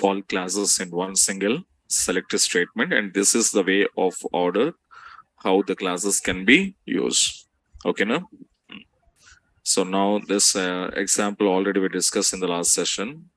all classes in one single selected statement, and this is the way of order how the classes can be used. Okay, now. So now this example already we discussed in the last session.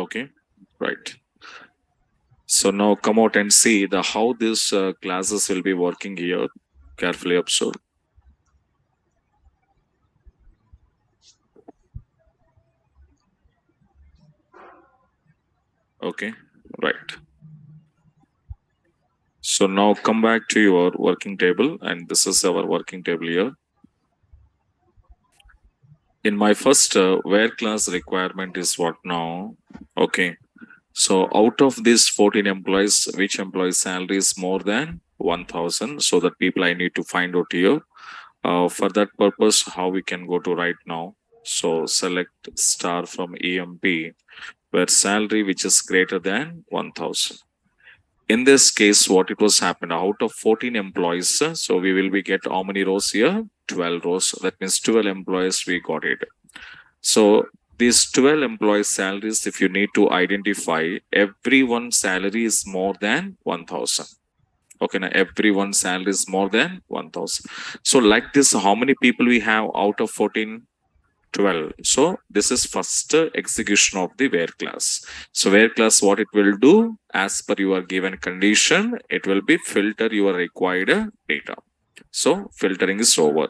Okay, right. So now come out and see the how these classes will be working here. Carefully observe. Okay, right. So now come back to your working table, and this is our working table here. In my first where class requirement is what now? Okay. So out of these 14 employees, which employee salary is more than 1,000? So that people I need to find out here. For that purpose, how we can go to right now? So select star from EMP, where salary which is greater than 1,000. In this case, what it was happened out of 14 employees, so we will be get how many rows here? 12 rows. That means 12 employees we got it. So these 12 employees salaries, if you need to identify, everyone's salary is more than 1,000. Okay, now everyone's salary is more than 1,000. So like this, how many people we have out of 14? 12. So this is first execution of the where class. So where class, what it will do, as per your given condition, it will be filter your required data. So filtering is over.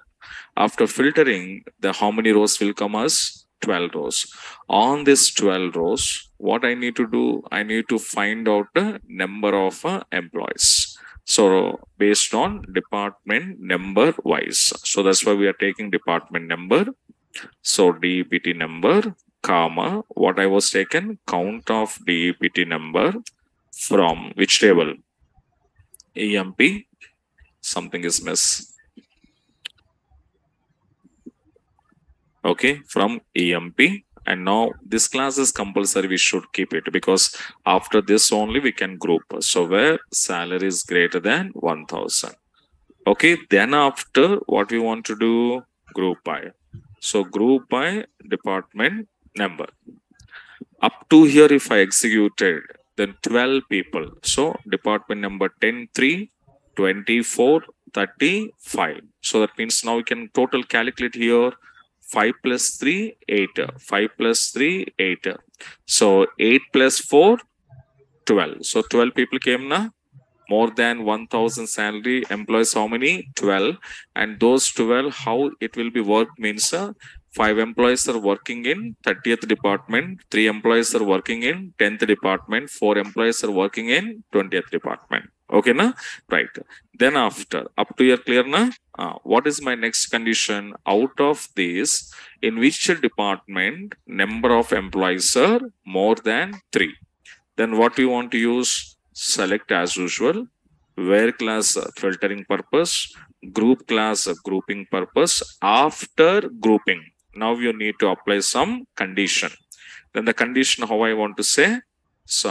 After filtering, the how many rows will come as 12 rows. On this 12 rows, what I need to do, I need to find out the number of employees. So based on department number wise. So that's why we are taking department number. So DEPT number, comma, what I was taken, count of DEPT number from which table? EMP, something is miss. Okay, from EMP. And now this class is compulsory, we should keep it because after this only we can group. So where salary is greater than 1,000. Okay, then after what we want to do, group by. So group by department number. Up to here, if I executed, then 12 people. So department number 10, 3, 24, 35. So that means now we can total calculate here 5 plus 3, 8. 5 plus 3, 8. So 8 plus 4, 12. So 12 people came now. More than 1,000 salary employees, how many? 12. And those 12, how it will be worked means 5 employees are working in 30th department, 3 employees are working in 10th department, 4 employees are working in 20th department. Okay, na? Right. Then after, up to here clear na? What is my next condition? Out of this, in which department number of employees are more than 3? Then what we want to use? Select as usual, where class filtering purpose, group class grouping purpose. After grouping, now you need to apply some condition. Then the condition, how I want to say, so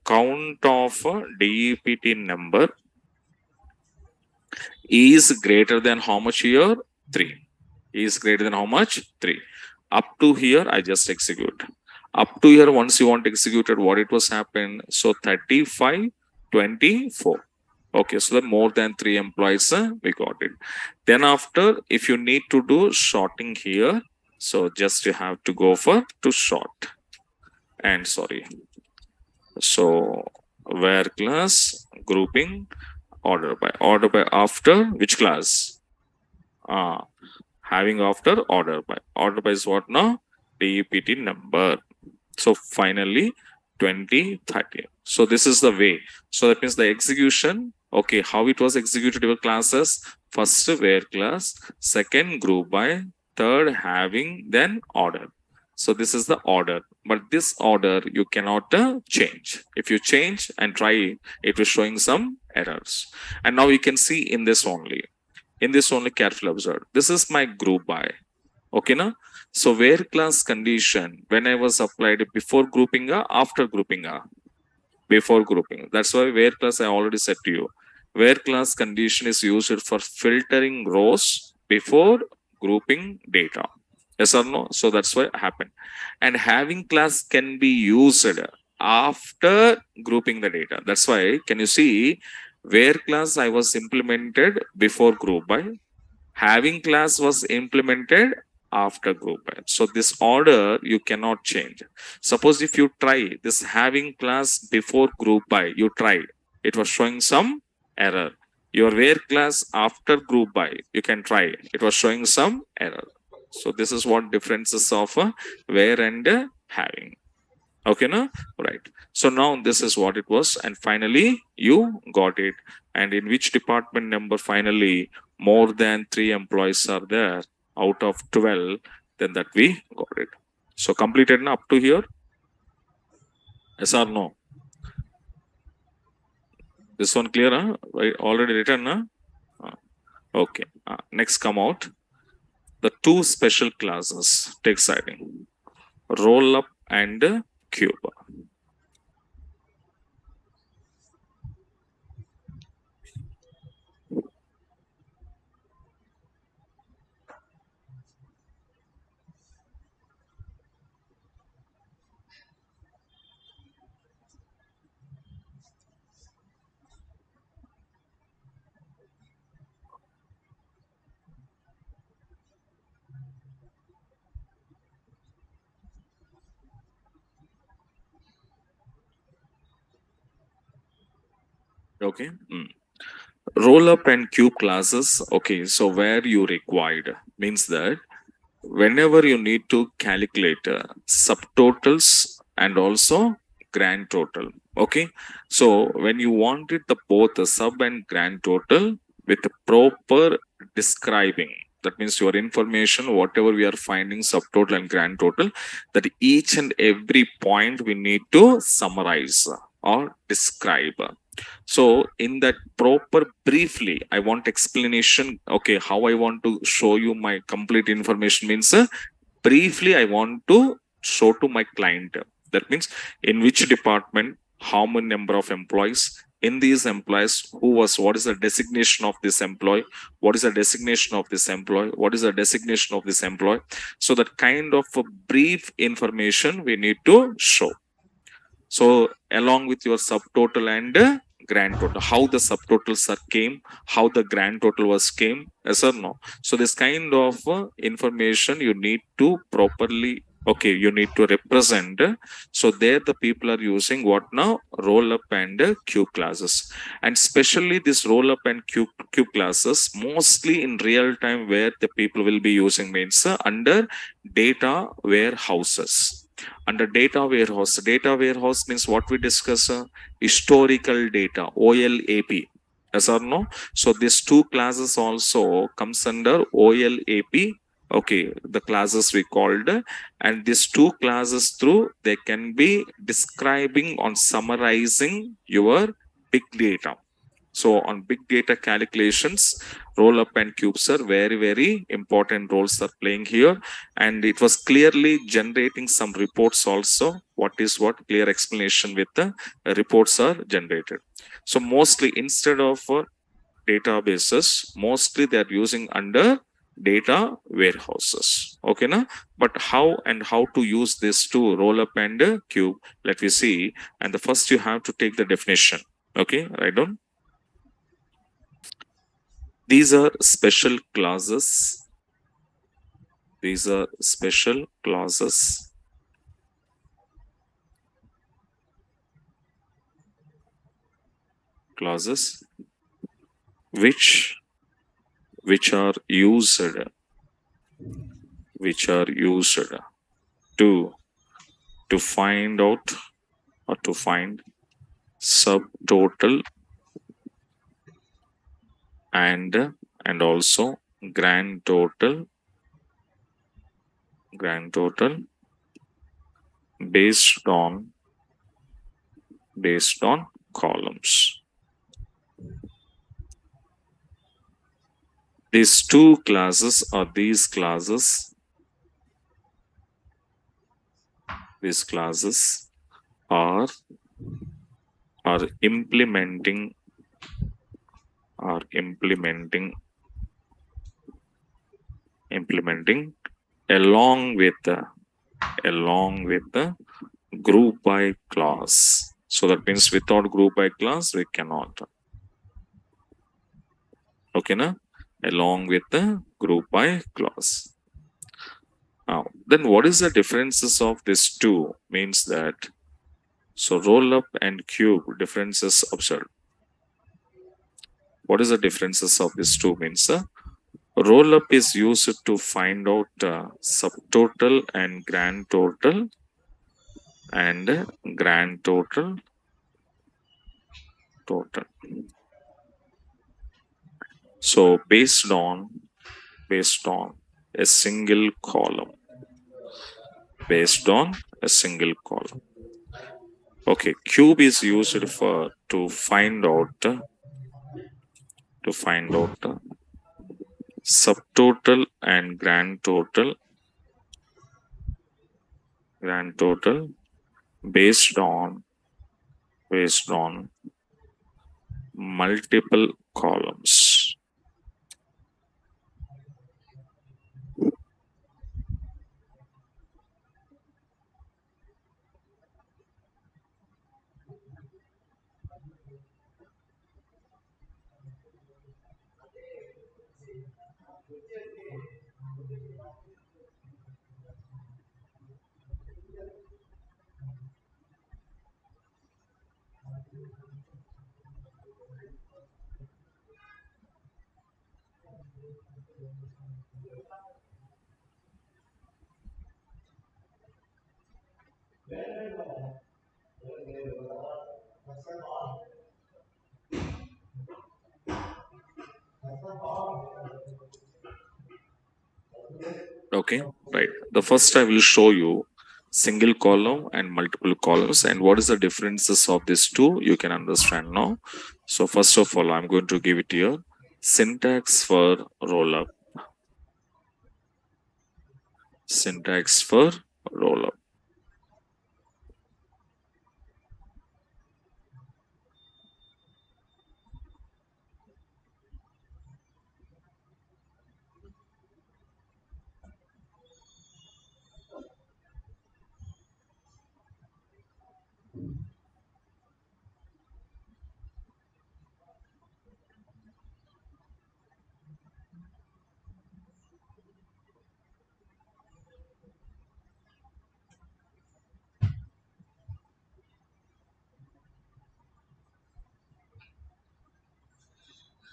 count of DEPT number is greater than how much here? 3. Is greater than how much? 3. Up to here, I just execute. Up to here, once you want executed, what it was happened? So 35, 24. Okay, so the more than 3 employees, we got it. Then after, if you need to do sorting here, so just you have to go for to sort. And sorry. So where class grouping order by after which class? Having after order by is what now? DEPT number. So finally 20, 30. So this is the way. So that means the execution, okay, how it was executed your classes. First where class, second group by, third having, then order. So this is the order, but this order you cannot change. If you change and try, it was showing some errors. And now you can see in this only. In this only carefully observe. This is my group by. Okay, na? So where class condition when I was applied before grouping a, after grouping a, before grouping. That's why where class I already said to you. Where class condition is used for filtering rows before grouping data. Yes or no? So that's why it happened. And having class can be used after grouping the data. That's why can you see where class I was implemented before group by, having class was implemented after group by. So this order you cannot change. Suppose if you try this having class before group by, you tried, it was showing some error. Your where class after group by, you can try, it was showing some error. So this is what differences of where and having. Okay, no? Right. So now this is what it was. And finally, you got it. And in which department number finally more than 3 employees are there out of 12, then that we got it. So completed now up to here? Yes or no? This one clear, huh? Right, already written, huh? Okay. Next come out. The two special classes. Take siding. Roll up and cube. Okay. Roll up and cube classes. Okay, so where you required means that whenever you need to calculate subtotals and also grand total. Okay, so when you wanted the both the sub and grand total with the proper describing, that means your information whatever we are finding subtotal and grand total, that each and every point we need to summarize or describe. So in that proper briefly I want explanation. Okay, how I want to show you my complete information means briefly I want to show to my client. That means in which department, how many number of employees, in these employees who was, what is the designation of this employee, what is the designation of this employee, what is the designation of this employee. So that kind of a brief information we need to show. So along with your subtotal and grand total, how the subtotals are came, how the grand total was came, yes or no. So this kind of information you need to properly, okay, you need to represent. So there the people are using what now, roll up and cube classes. And especially this roll up and cube classes mostly in real time where the people will be using means under data warehouses. Under data warehouse means what we discuss, historical data, OLAP. Yes or no? So these two classes also comes under OLAP. Okay, the classes we called, and these two classes through they can be describing on summarizing your big data. So on big data calculations, roll up and cubes are very, very important roles are playing here. And it was clearly generating some reports also. What is what clear explanation with the reports are generated. So mostly instead of databases, mostly they are using under data warehouses. Okay, na? But how and how to use this to roll up and cube, let me see. And the first you have to take the definition. Okay, write down. These are special clauses. These are special clauses. Clauses which are used to find out or to find subtotal and also grand total based on columns. These two classes or these classes are are implementing along with the group by class. So that means without group by class we cannot. Okay, na? Along with the group by class. Now, then what is the differences of these two? Means that so roll up and cube differences observed. What is the differences of these two? Means roll up is used to find out subtotal and grand total total. So based on a single column. Okay, cube is used to find out subtotal and grand total based on multiple columns. Okay, right. The first I will show you single column and multiple columns and what is the differences of these two you can understand now. So first of all, I'm going to give it here syntax for roll up.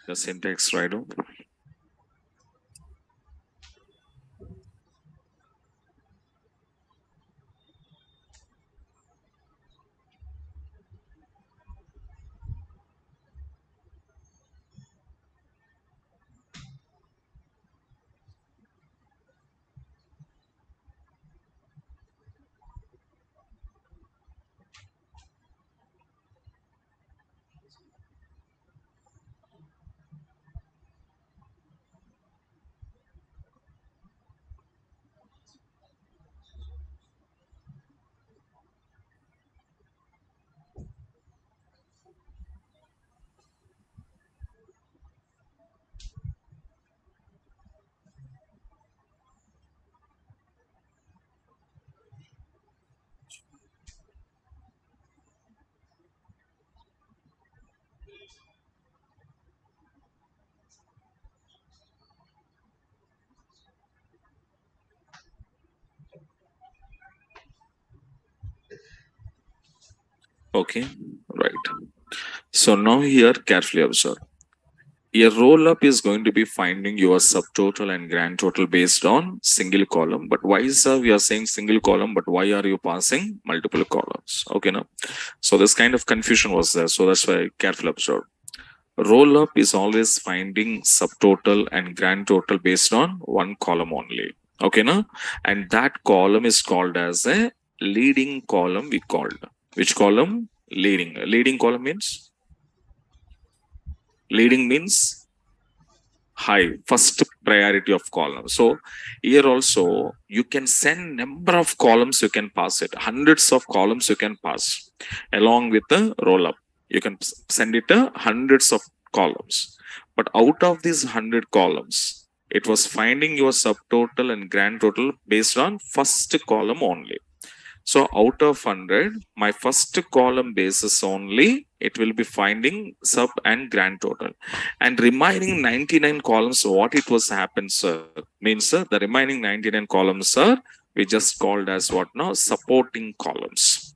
The syntax, right? Okay, right. So now here carefully observe. A roll up is going to be finding your subtotal and grand total based on single column. But why is we are saying single column, but why are you passing multiple columns? Okay, now. So this kind of confusion was there. So that's why carefully observe. Roll up is always finding subtotal and grand total based on one column only. Okay, now. And that column is called as a leading column we called. Which column? Leading. Leading column means? Leading means high, first priority of column. So here also you can send number of columns, you can pass it, hundreds of columns you can pass along with the roll up. You can send it hundreds of columns, but out of these 100 columns, it was finding your subtotal and grand total based on first column only. So out of 100, my first column basis only, it will be finding sub and grand total. And remaining 99 columns, what it was happened, sir, means the remaining 99 columns, sir, we just called as what now? Supporting columns.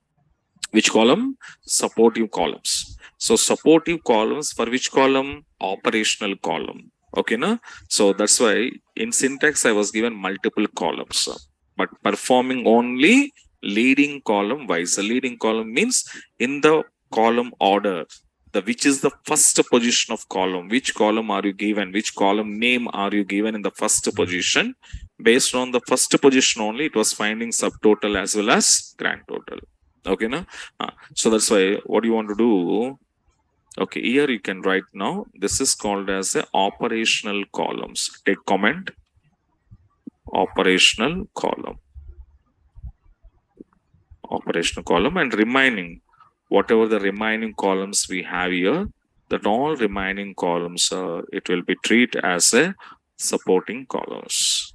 Which column? Supportive columns. So supportive columns for which column? Operational column. Okay, na? So that's why in syntax I was given multiple columns, sir, but performing only leading column wise. The leading column means in the column order, the which is the first position of column, which column are you given, which column name are you given in the first position. Based on the first position only, it was finding subtotal as well as grand total. Okay, na? So that's why what you want to do, okay, here you can write now, this is called as a operational columns. Take comment, operational column, operational column, and remaining, whatever the remaining columns we have here, that all remaining columns, it will be treated as a supporting columns.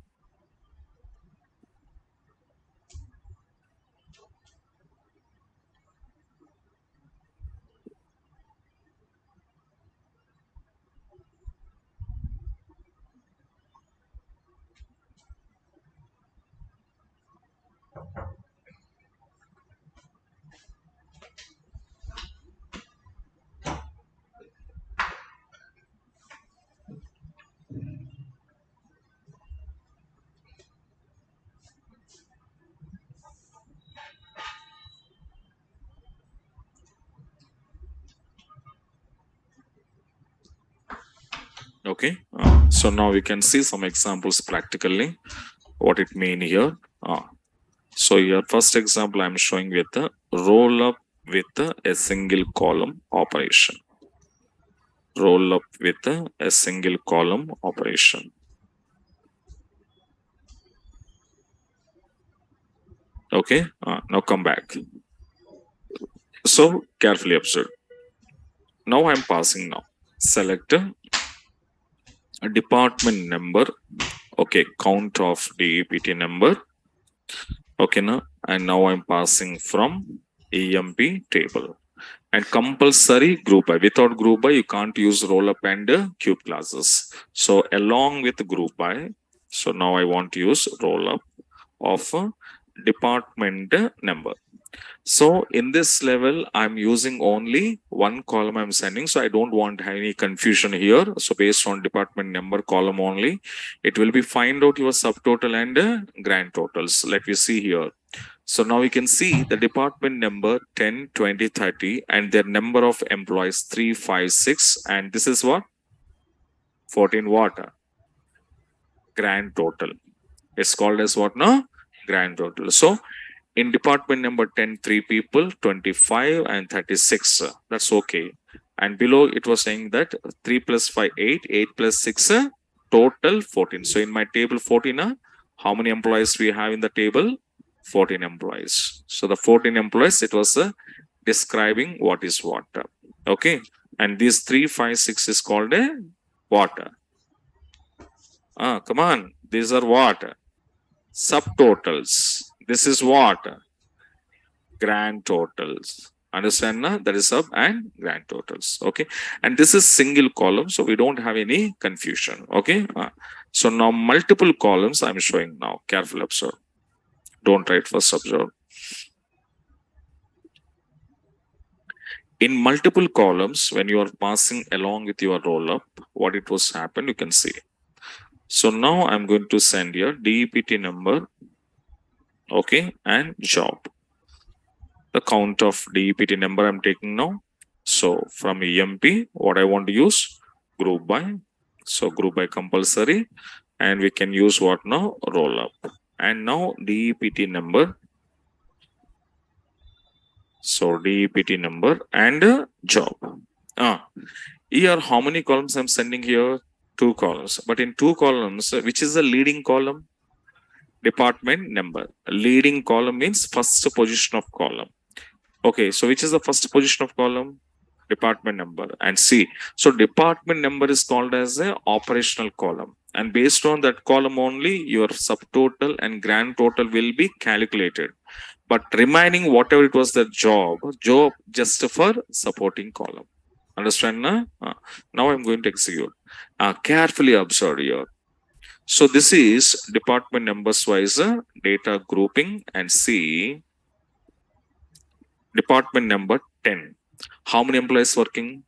Okay, so now we can see some examples practically what it mean here. So your first example I'm showing with the roll up with a single column operation. Roll up with a single column operation. Okay, now come back. So carefully observe. Now I'm passing now. Select a department number. Okay, count of DEPT number. Okay, now, and now I'm passing from EMP table. And compulsory group by. Without group by, you can't use roll up and cube classes. So along with group by, so now I want to use roll up of department number. So in this level, I'm using only one column I'm sending. So I don't want any confusion here. So based on department number column only, it will be find out your subtotal and grand totals. Let me see here. So now we can see the department number 10, 20, 30 and their number of employees 3, 5, 6. And this is what? 14 what? Grand total. It's called as what now? Grand total. So in department number 10, 3 people, 25 and 36. That's okay. And below it was saying that 3 plus 5, 8, 8 plus 6, total 14. So in my table 14, how many employees we have in the table? 14 employees. So the 14 employees, it was describing what is what. Okay. And these 3, 5, 6 is called a what? Come on. These are what? Subtotals. This is what? Grand totals. Understand na? That is sub and grand totals. Okay. And this is single column. So we don't have any confusion. Okay. So now multiple columns I'm showing now. Careful observe. Don't write first observe. In multiple columns, when you are passing along with your roll up, what it was happened, you can see. So now I'm going to send your DEPT number. Okay. And job. The count of DEPT number I'm taking now. So from EMP, what I want to use? Group by. So group by compulsory. And we can use what now? Roll up. And now DEPT number. So DEPT number and job. Here, how many columns I'm sending here? Two columns. But in two columns, which is the leading column? Department number. Leading column means first position of column. Okay, so which is the first position of column? Department number. And see, so department number is called as a operational column, and based on that column only your subtotal and grand total will be calculated, but remaining whatever it was the job just for supporting column. Understand na? Now I'm going to execute. Carefully observe here. So this is department numbers wise data grouping, and see department number 10. How many employees working?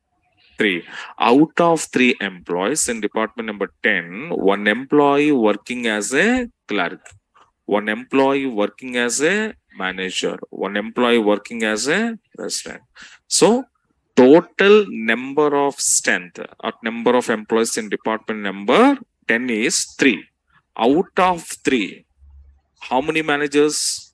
3. Out of 3 employees in department number 10, one employee working as a clerk, one employee working as a manager, one employee working as a president. So total number of strength or number of employees in department number 10 is 3. Out of 3, how many managers?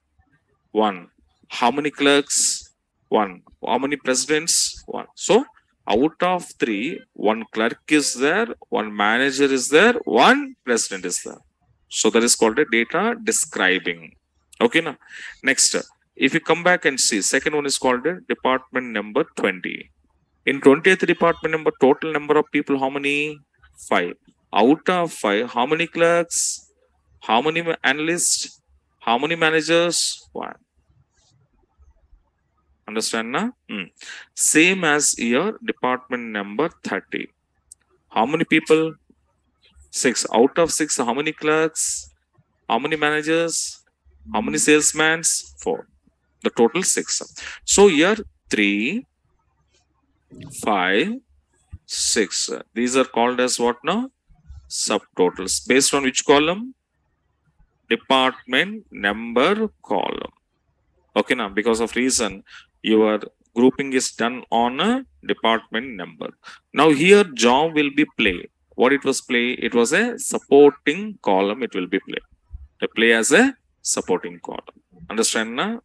1. How many clerks? 1. How many presidents? 1. So out of 3, 1 clerk is there, 1 manager is there, 1 president is there. So that is called a data describing. Okay, now next, if you come back and see, second one is called a department number 20. In 20th department number, total number of people, how many? 5. Out of 5, how many clerks? How many analysts? How many managers? 1. Understand now? Same as here, department number 30. How many people? 6. Out of 6, how many clerks? How many managers? How many salesmen? 4. The total 6. So here 3, 5, 6. These are called as what now? Subtotals. Based on which column? Department number column. Okay, now because of reason your grouping is done on a department number. Now here job will be play. What it was play? It was a supporting column. It will be play. They play as a supporting column. Understand now?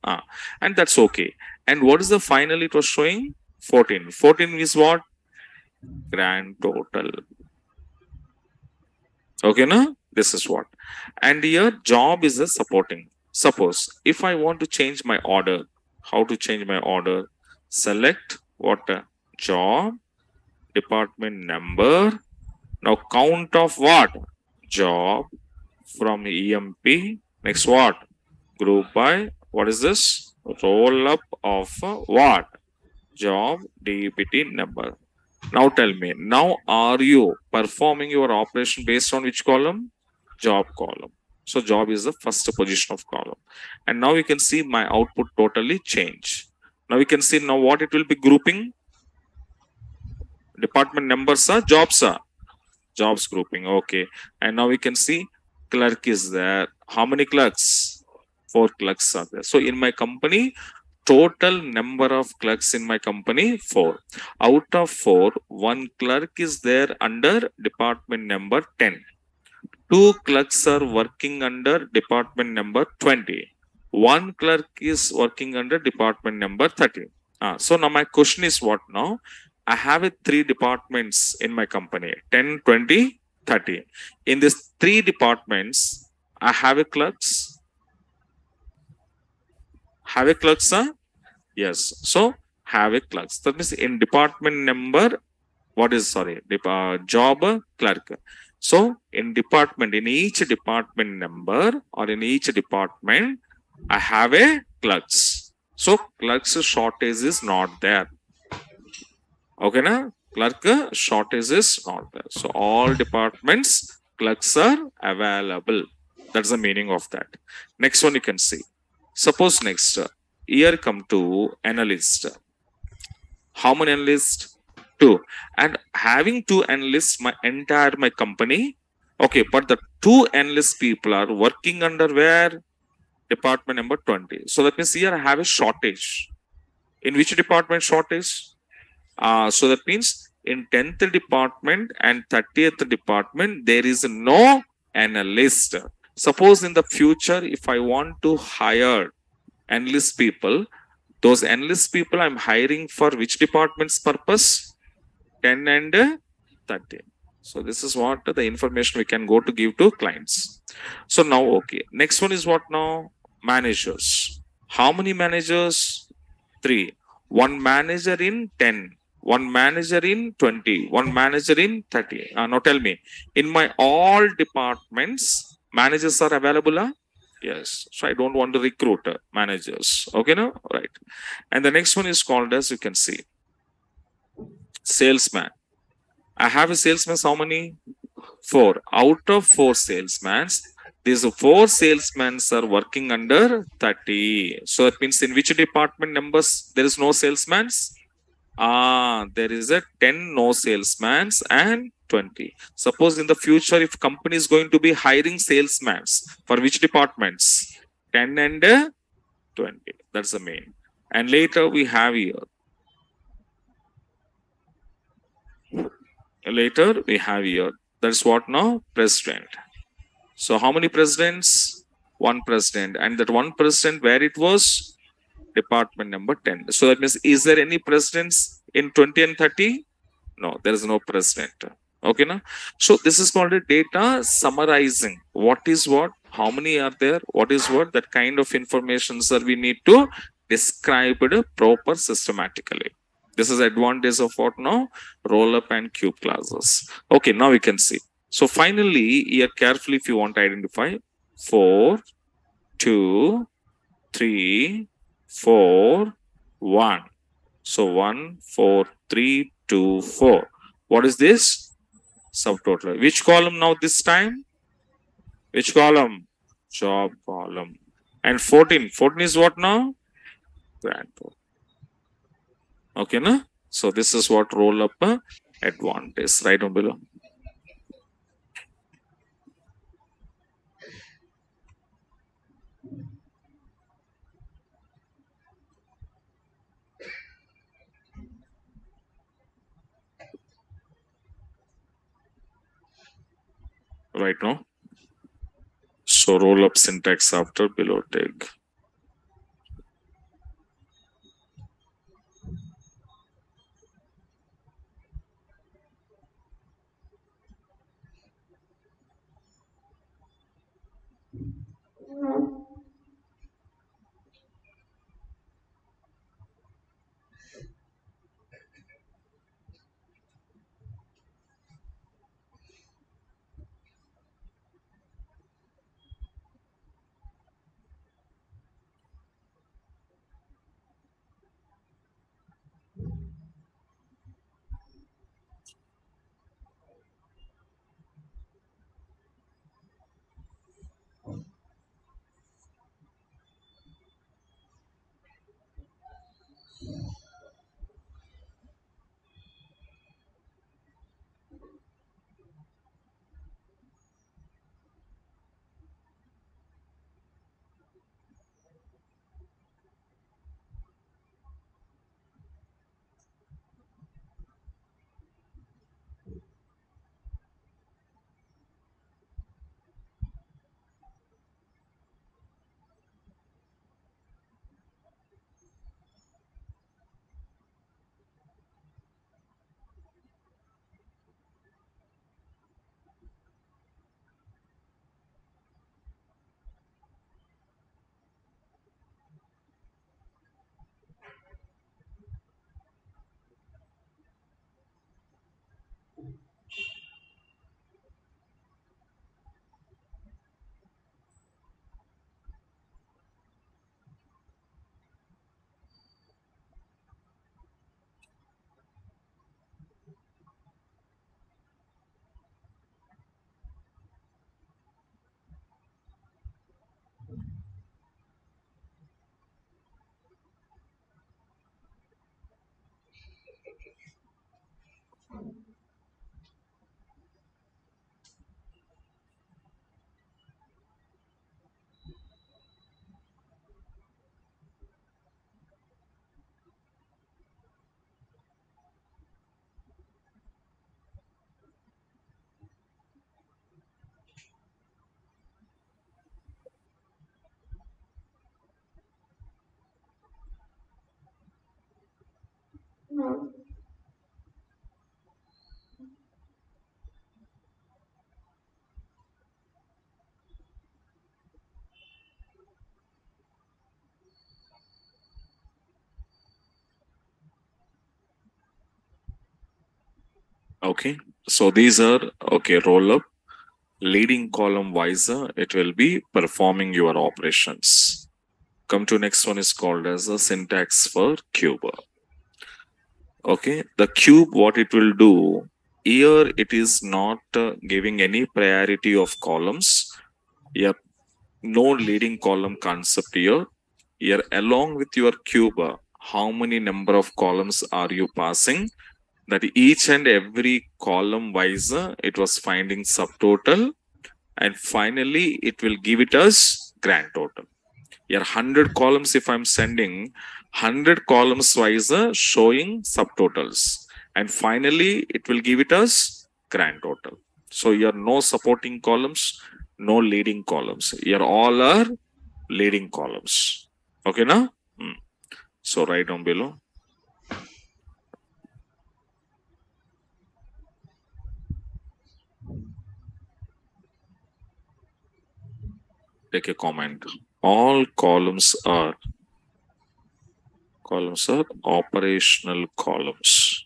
And that's okay. And what is the final it was showing? 14. 14 is what? Grand total. Okay, now this is what. And here job is a supporting. Suppose if I want to change my order, how to change my order? Select what? Job, department number. Now count of what? Job from EMP. Next what? Group by, what is this? Roll up of what? Job DPT number. Now tell me, now are you performing your operation based on which column? Job column. So job is the first position of column. And now you can see my output totally change. Now we can see now what it will be grouping. Department numbers are jobs are. Jobs grouping. Okay. And now we can see clerk is there. How many clerks? 4 clerks are there. So in my company, total number of clerks in my company 4. Out of 4, 1 clerk is there under department number 10. 2 clerks are working under department number 20. 1 clerk is working under department number 30. So now my question is what now? I have 3 departments in my company, 10, 20, 30. In these 3 departments, I have a clerks. Have a clerks, yes. So have a clerks. That means in department number, what is, job clerk. So in department, in each department number or in each department, I have a clerks. So clerks shortage is not there. Okay, na? Clerk shortage is not there. So all departments, clerks are available. That's the meaning of that. Next one you can see. Suppose next, here come to analyst. How many analysts? 2. And having 2 analysts, my company. Okay, but the 2 analyst people are working under where? Department number 20. So that means here I have a shortage. In which department shortage? So that means in 10th department and 30th department, there is no analyst. Suppose in the future, if I want to hire analyst people, those analyst people I'm hiring for which department's purpose? 10 and 30. So this is what the information we can go to give to clients. So now, okay. Next one is what now? Managers. How many managers? Three. One manager in 10, one manager in 20, one manager in 30. Now tell me, in my all departments, managers are available? Yes. So I don't want to recruit managers. Okay, now? Right. And the next one is called as you can see, salesman. I have a salesman, how many? Four. Out of four salesmen, these four salesmen are working under 30. So that means in which department numbers there is no salesmen? There is a 10 no salesmen and 20. Suppose in the future, if company is going to be hiring salesmen, for which departments? 10 and 20. That's the main. And later we have here. Later we have here. That's what now? President. So how many presidents? One president. And that one president, where it was? Department number 10. So that means, is there any presidents in 20 and 30? No, there is no president. Okay, now. So this is called a data summarizing. What is what? How many are there? What is what? That kind of information, sir, we need to describe it proper systematically. This is advantage of what now? Roll up and cube classes. Okay, now we can see. So finally, here carefully, if you want to identify 4, 2, 3, 4, 1. So 1, 4, 3, 2, 4. What is this? Subtotal. Which column now this time? Which column? Job column. And 14. 14 is what now? Grand total. Okay, na? So this is what roll up advantage. Right on below. Right now. So roll up syntax after below tag. Okay. So these are, okay, roll up, leading column wiser, it will be performing your operations. Come to next one is called as a syntax for cube. Okay. The cube, what it will do, here it is not giving any priority of columns. Yep. No leading column concept here. Here, along with your cube, how many number of columns are you passing? That each and every column wise, it was finding subtotal, and finally it will give it as grand total. Here, 100 columns, if I'm sending 100 columns wise, showing subtotals, and finally it will give it as grand total. So here, no supporting columns, no leading columns. Here, all are leading columns. Okay, now? So write down below. Take a comment. All columns are operational columns.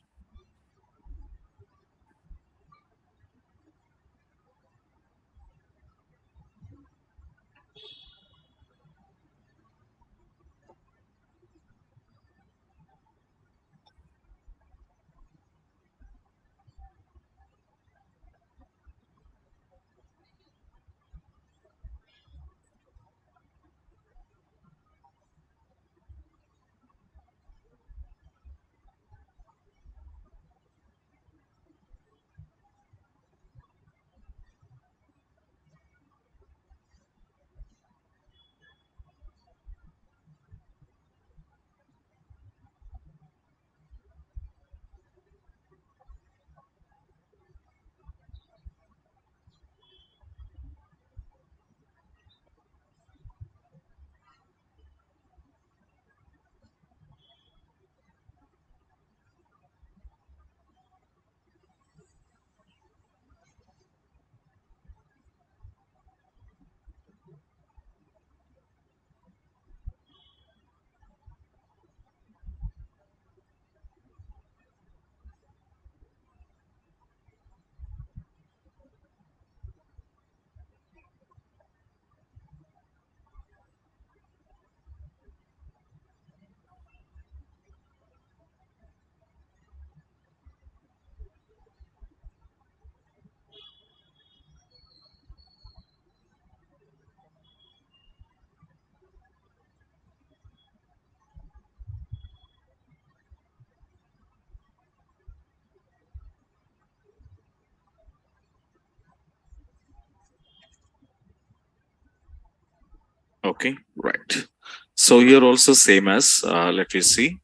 Okay, right. So here also same as, let me see.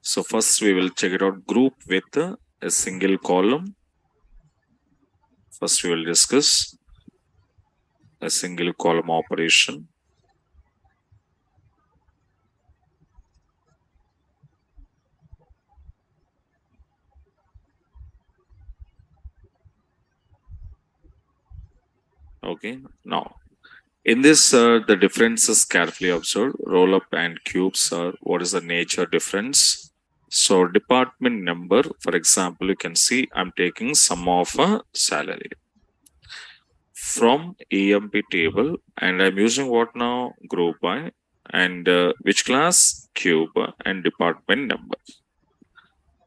So first we will check it out group with a single column. First we will discuss a single column operation. Okay, now in this, the differences carefully observed. Roll up and cubes are, what is the nature difference? So department number, for example, you can see I'm taking sum of a salary from EMP table, and I'm using what now? Group by, and which class? Cube and department number.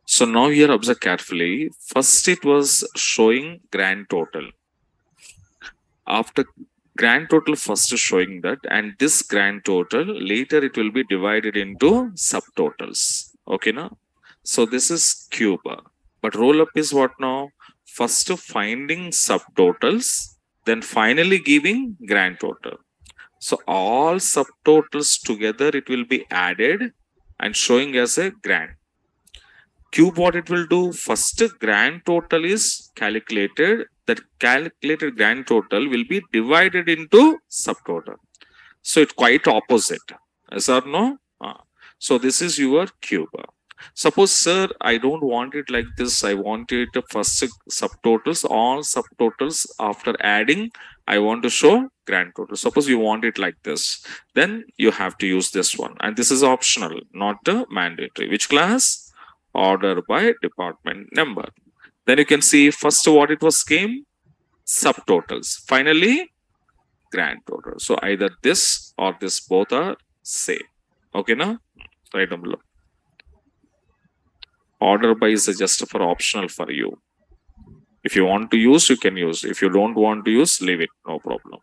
So now here observe carefully. First it was showing grand total. After grand total first is showing that, and this grand total later it will be divided into subtotals. Okay now? So this is cube. But roll up is what now? First finding subtotals, then finally giving grand total. So all subtotals together it will be added and showing as a grand. Cube, what it will do, first grand total is calculated. That calculated grand total will be divided into subtotal. So it's quite opposite. Yes or no? So this is your cube. Suppose, sir, I don't want it like this. I want it first subtotals, all subtotals after adding, I want to show grand total. Suppose you want it like this, then you have to use this one. And this is optional, not mandatory. Which class? Order by department number. Then you can see first what it was came, subtotals. Finally, grand total. So either this or this both are same. Okay, now right down below. Order by is just for optional for you. If you want to use, you can use. If you don't want to use, leave it. No problem.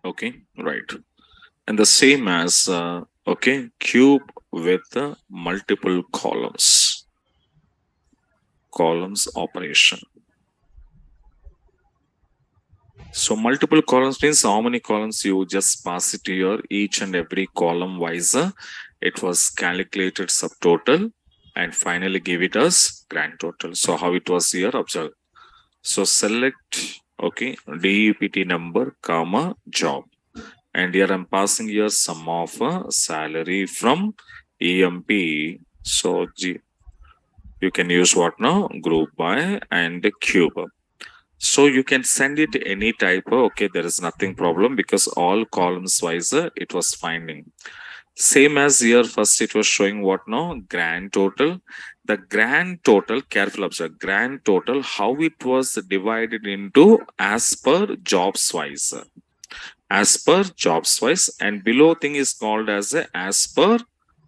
Okay, right. And the same as okay, cube with multiple columns. Columns operation. So multiple columns means how many columns you just pass it here, each and every column wise. It was calculated subtotal and finally give it as grand total. So how it was here, observe. So select, okay, DUPT number, comma, job. And here I'm passing here sum of salary from EMP. So you can use what now? Group by and cube. So you can send it any type. Okay, there is nothing problem because all columns wise it was finding. Same as here, first it was showing what now? Grand total. The grand total, careful observe, grand total, how it was divided into as per jobs wise. As per jobs wise, and below thing is called as a as per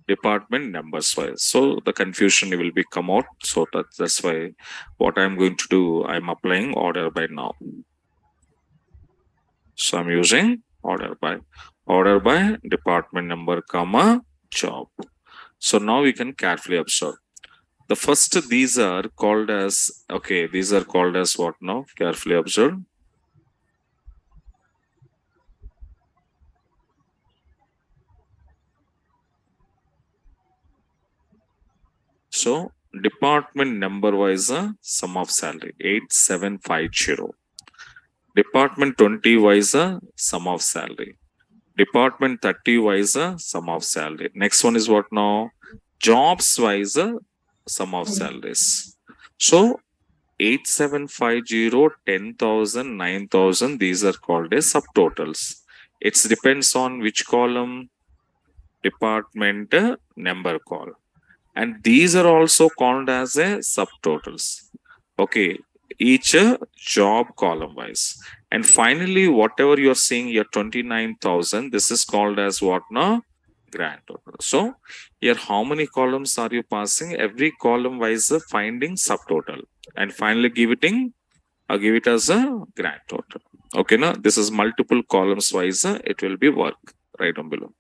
department numbers wise. So the confusion will be come out. So that's why what I'm going to do, I'm applying order by now. So I'm using order by department number, comma, job. So now we can carefully observe. The first these are called as, okay, these are called as what now? Carefully observe. So department number wise sum of salary 8750. Department 20 wise sum of salary. Department 30 wise sum of salary. Next one is what now? Jobs wise sum of salaries. So 8750, 10,000, 9,000, these are called as subtotals. It depends on which column, department number call. And these are also called as a subtotals. Okay, each job column wise. And finally, whatever you're seeing here, 29,000, this is called as what now? Grand total. So here, how many columns are you passing? Every column wise finding subtotal. And finally give it as a grand total. Okay, now this is multiple columns wise, it will be work right on below.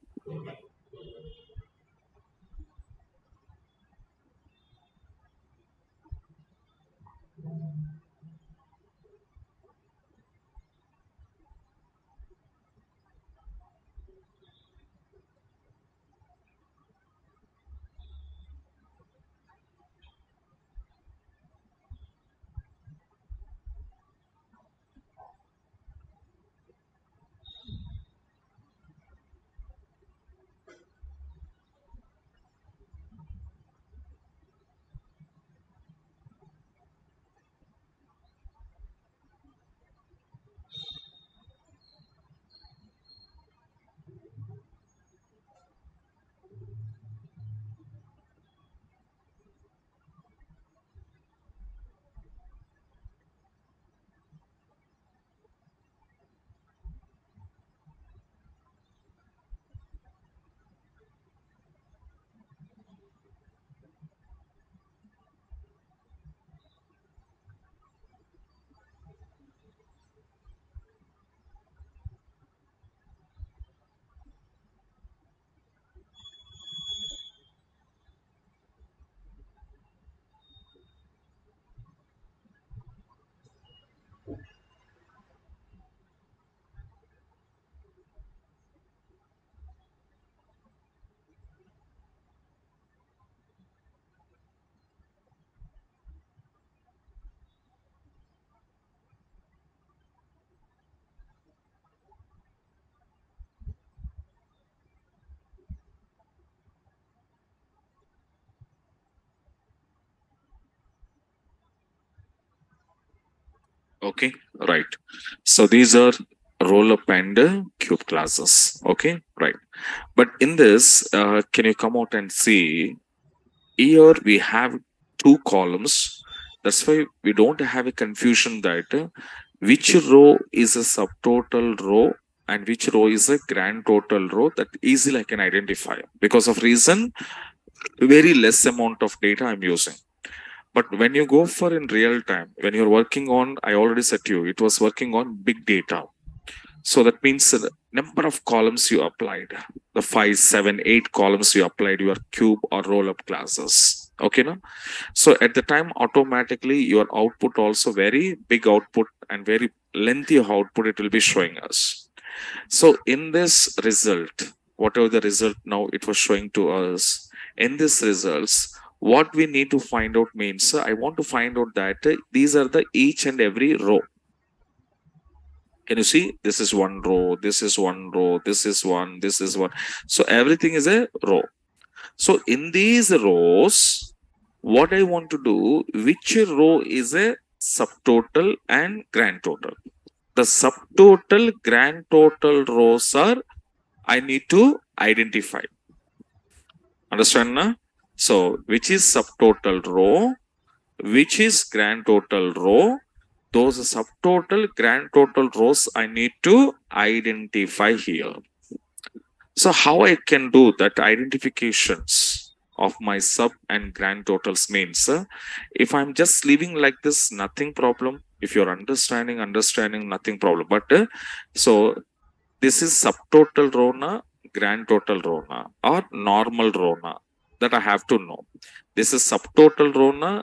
Okay, right. So these are roll up and cube classes. Okay, right. But in this, can you come out and see here we have two columns. That's why we don't have a confusion that which row is a subtotal row and which row is a grand total row. That easily I can identify because of reason very less amount of data I'm using. But when you go for in real time, when you're working on, I already said to you, it was working on big data. So that means the number of columns you applied, the 5, 7, 8 columns you applied, your cube or roll up classes. Okay, no? So at the time, automatically your output also very big output and very lengthy output it will be showing us. So in this result, whatever the result now it was showing to us, in this results, what we need to find out means I want to find out that these are the each and every row. Can you see? This is one row, this is one row, this is one, this is one. So everything is a row. So in these rows, what I want to do, which row is a subtotal and grand total? The subtotal, grand total rows are I need to identify. Understand na? So which is subtotal row, which is grand total row, those subtotal grand total rows I need to identify here. So how I can do that identifications of my sub and grand totals means if I'm just leaving like this, nothing problem. If you're understanding, nothing problem. But so this is subtotal row na, grand total row na, or normal row na, that I have to know. This is subtotal row na,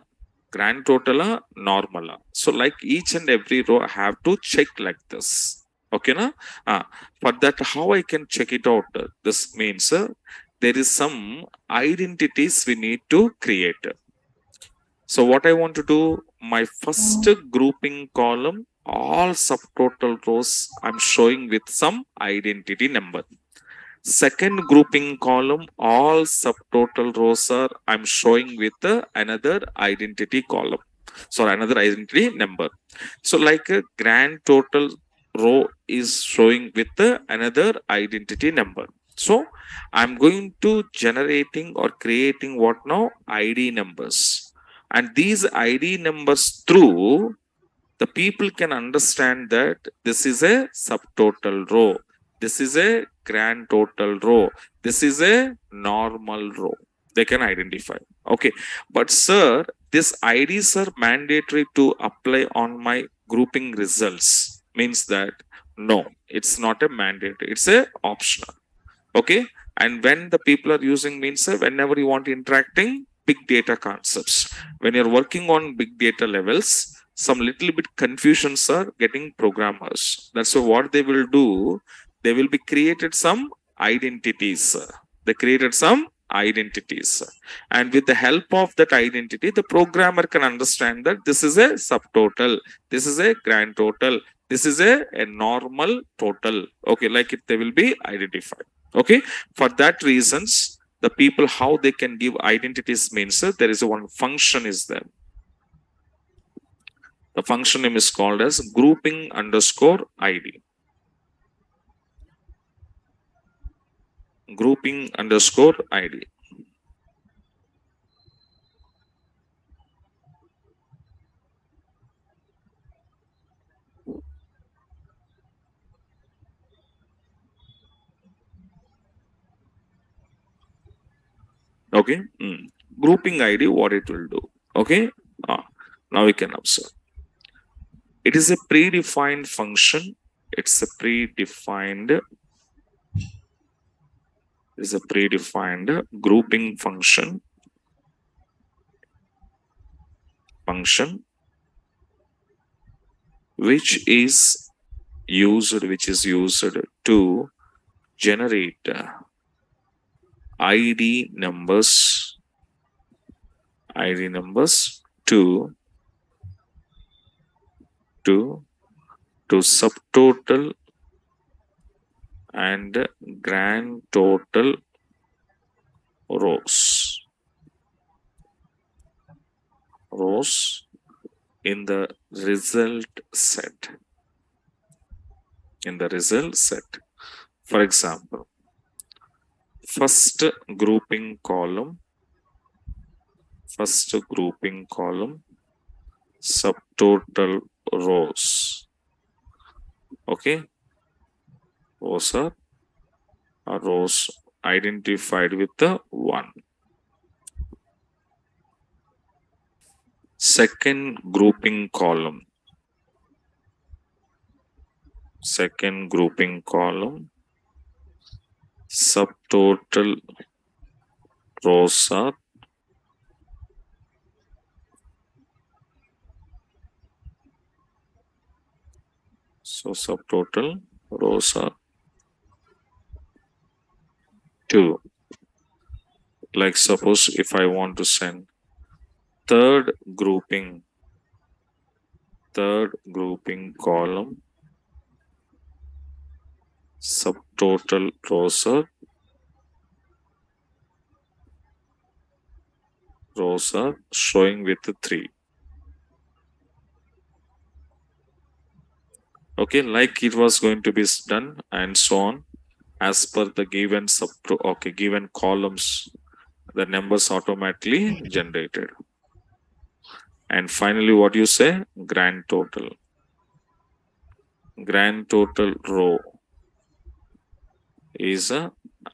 grand total normal. So like each and every row I have to check like this. Okay na? For that how I can check it out? This means there is some identities we need to create. So what I want to do, my first grouping column, all subtotal rows I'm showing with some identity number. Second grouping column, all subtotal rows are I'm showing with another identity column. So another identity number. So like a grand total row is showing with another identity number. So I'm going to generating or creating what now? ID numbers. And these ID numbers through the people can understand that this is a subtotal row. This is a grand total row. This is a normal row. They can identify. Okay. But sir, this IDs are mandatory to apply on my grouping results. Means that no, it's not a mandate. It's a optional. Okay. And when the people are using means whenever you want interacting big data concepts, when you're working on big data levels, some little bit confusions are getting programmers. That's why what they will do, they will be created some identities. They created some identities. And with the help of that identity, the programmer can understand that this is a subtotal, this is a grand total, this is a normal total. Okay, like it, they will be identified. Okay, for that reasons, the people how they can give identities means there is a one function is there. The function name is called as grouping underscore ID. Grouping underscore ID. Okay. Grouping ID, what it will do. Okay. Now we can observe. It is a predefined function. It's a predefined grouping function which is used to generate ID numbers to subtotal and grand total rows in the result set. In the result set. For example, first grouping column, subtotal rows. Okay, rows are rows identified with the 1. Second grouping column, subtotal rows are subtotal rows are 2. Like suppose if I want to send third grouping column, subtotal rows are showing with 3. Okay, like it was going to be done and so on as per the given given columns, the numbers automatically generated. And finally, what you say? Grand total row is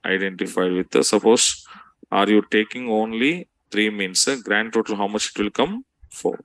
identified with the, suppose are you taking only 3 means grand total how much it will come? 4.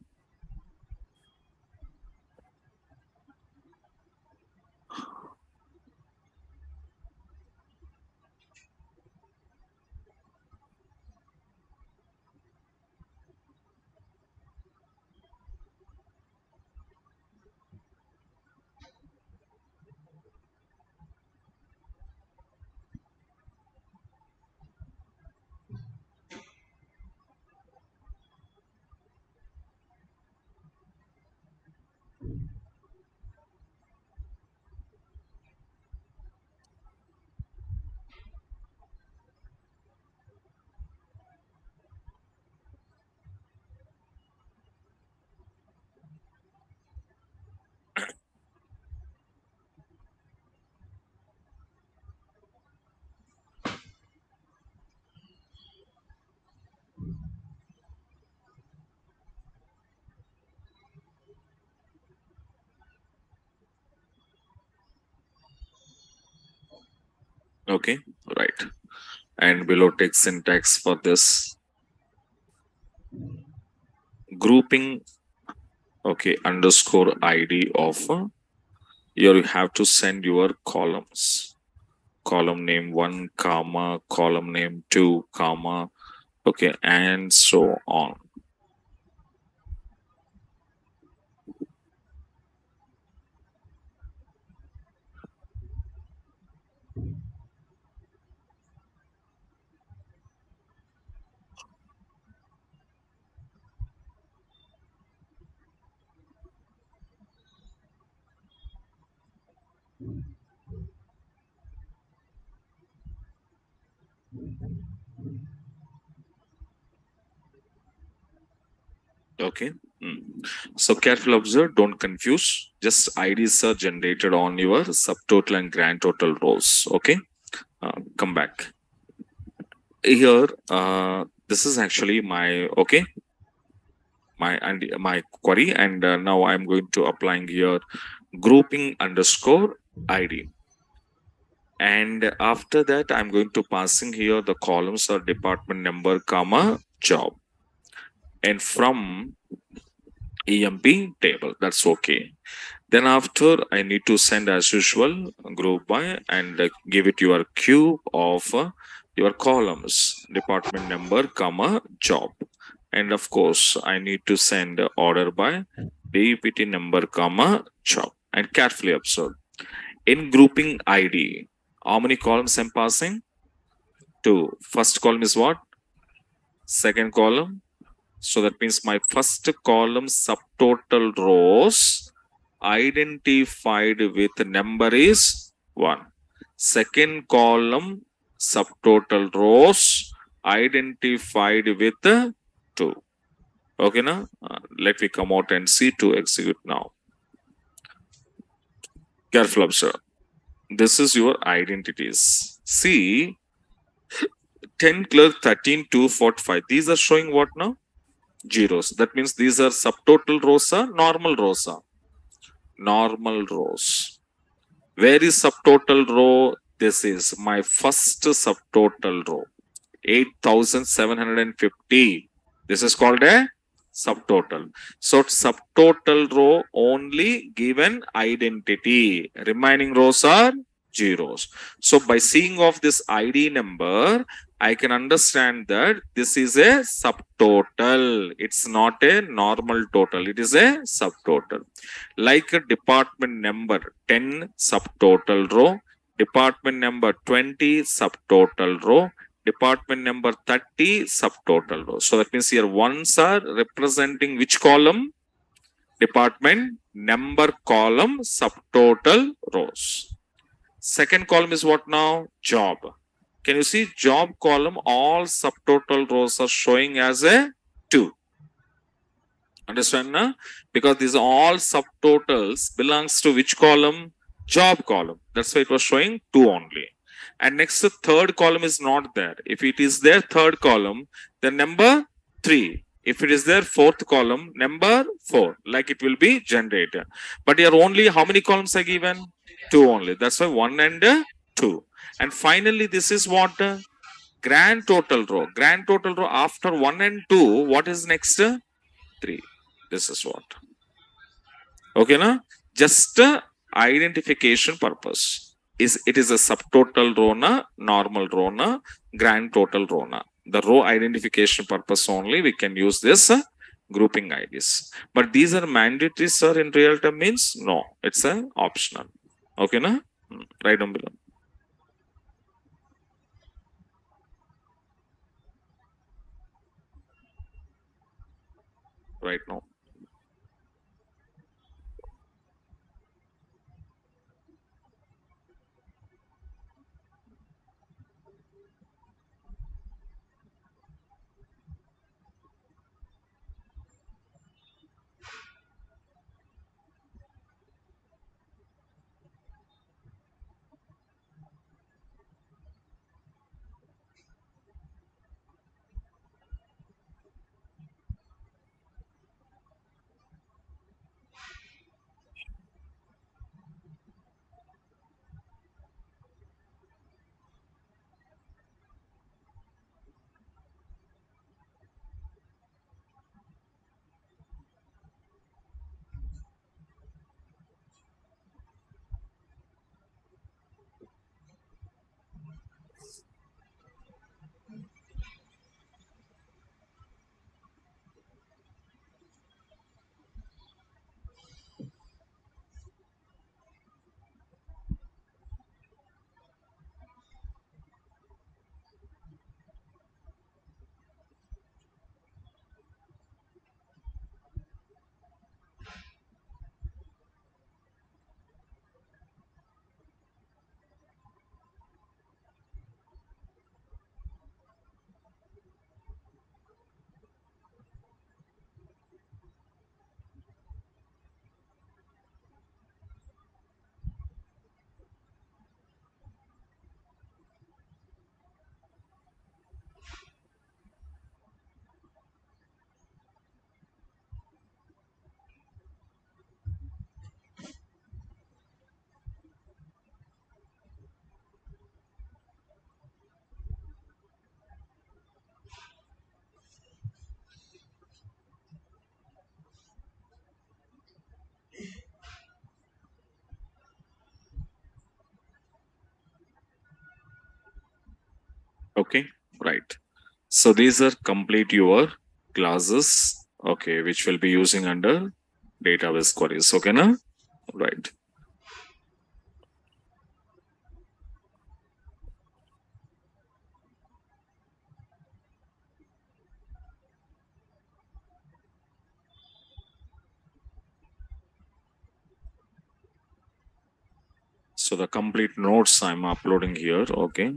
Okay, right. And below text syntax for this grouping, okay, underscore id of here you have to send your columns, column name 1 comma column name 2 comma, okay, and so on. Okay. So careful observe, don't confuse. Just IDs are generated on your subtotal and grand total rows. Okay. Come back. Here, this is actually my, okay, my query. And now I'm going to applying here grouping underscore ID. And after that, I'm going to passing here the columns are department number, comma, job. And from EMP table, that's okay. Then after I need to send as usual group by and give it your cube of your columns, department number, comma, job. And of course, I need to send order by DPT number, comma, job. And carefully observe. In grouping ID, how many columns I'm passing? 2. First column is what? Second column. So that means my first column subtotal rows identified with number is 1. Second column subtotal rows identified with 2. Okay, now Let me come out and see to execute now. Careful observe. This is your identities. See, 10, 12, 13, 2, 45. These are showing what now? Zeros. That means these are subtotal rows or normal rows? Normal rows. Where is subtotal row? This is my first subtotal row. 8,750. This is called a subtotal. So subtotal row only given identity. Remaining rows are zeros. So by seeing of this ID number, I can understand that this is a subtotal. It's not a normal total. It is a subtotal. Like a department number 10 subtotal row, department number 20 subtotal row, department number 30 subtotal row. So that means here ones are representing which column? Department number column subtotal rows. Second column is what now? Job. Can you see job column? All subtotal rows are showing as a 2. Understand now? Because these all subtotals belongs to which column? Job column. That's why it was showing 2 only. And next, the third column is not there. If it is there, third column, then number 3. If it is there, fourth column, number 4. Like it will be generated. But here only how many columns are given? 2 only. That's why 1 and 2. And finally, this is what? Grand total row. Grand total row after 1 and 2, what is next? 3. This is what. Okay, na? Just identification purpose. It is a subtotal row na, normal row na, grand total row na. The row identification purpose only we can use this grouping IDs. But these are mandatory, sir, in real time means no. It's a optional. Okay, na? Right down below. Right now. Okay, right. So these are complete your classes, okay, which will be using under database queries. Okay, na? Right. So the complete notes I'm uploading here. Okay.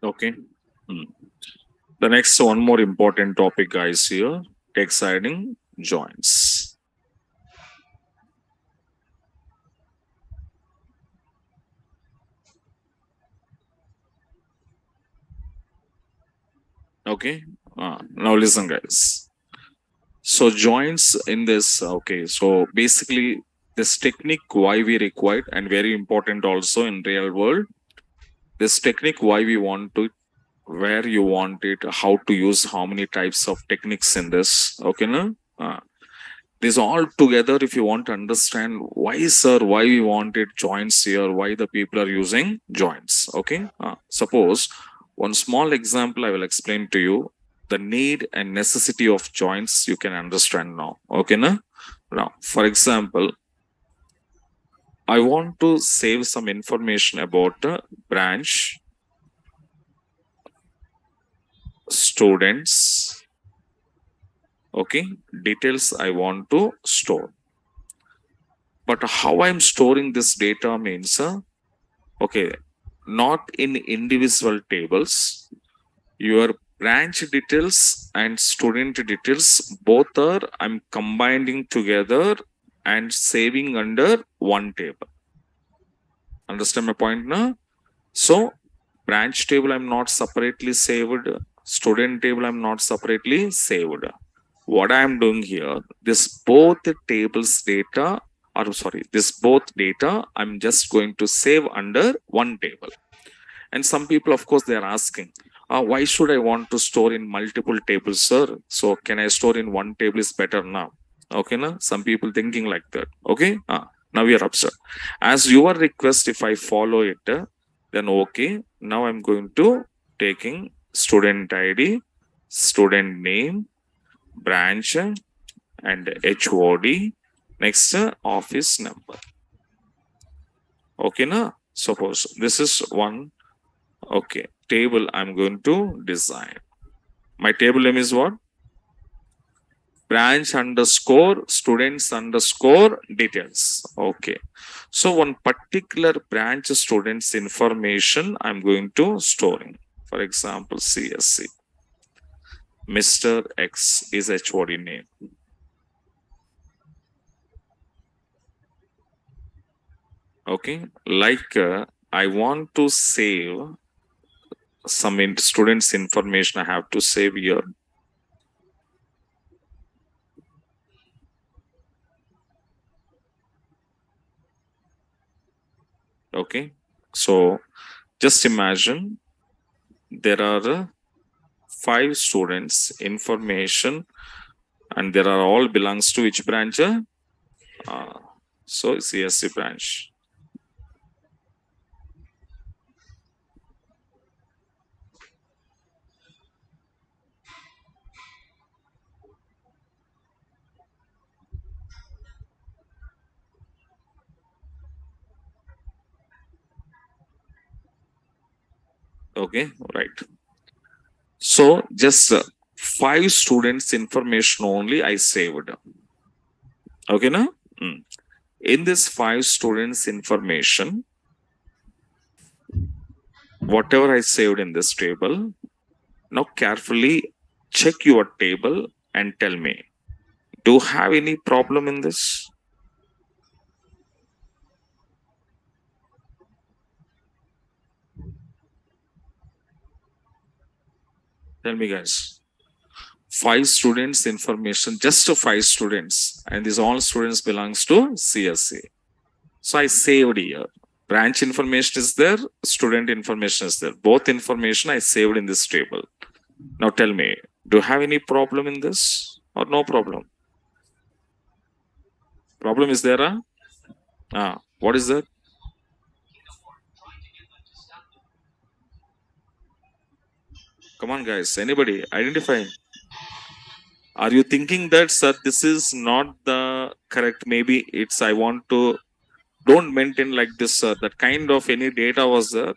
Okay. Hmm. The next one more important topic, guys, here, text adding joins. Okay. Now listen, guys. So joints in this, okay. So basically, this technique why we required and very important also in real world. This technique why we want to, where you want it, how to use, how many types of techniques in this. Okay, no? This all together, if you want to understand why, sir, why we wanted joints here, why the people are using joints. Okay, suppose one small example I will explain to you. The need and necessity of joints you can understand now. Okay, na? Now, for example, I want to save some information about a branch, students, okay, details I want to store. But how I'm storing this data means, okay, not in individual tables. Your branch details and student details both are I'm combining together and saving under one table. Understand my point now? So branch table I'm not separately saved, student table I'm not separately saved. What I'm doing here, this both tables data, or sorry, this both data I'm just going to save under one table. And some people, of course, they are asking, why should I want to store in multiple tables, sir? So can I store in one table is better now? Okay, now some people thinking like that. Okay, now we are upset. As your request, if I follow it, then okay. Now I'm going to taking student ID, student name, branch, and HOD. Next, office number. Okay, na? Suppose this is one. Okay, table I'm going to design. My table name is what? Branch underscore students underscore details. Okay. So one particular branch students information I'm going to storing. For example, CSC. Mr. X is HOD name. Okay. Like I want to save some students information I have to save here. Okay. So just imagine there are 5 students information and there are all belongs to which branch? So CSC branch. Okay, right. So just 5 students information only I saved. Okay, now in this 5 students information, whatever I saved in this table, now carefully check your table and tell me, do you have any problem in this? Tell me, guys. 5 students information, just 5 students, and these all students belongs to CSC. So I saved here. Branch information is there, student information is there. Both information I saved in this table. Now tell me, do you have any problem in this or no problem? Problem is there? What is that? Come on, guys. Anybody identify? Are you thinking that, sir, this is not the correct? Maybe it's I want to don't maintain like this, sir. That kind of any data was there.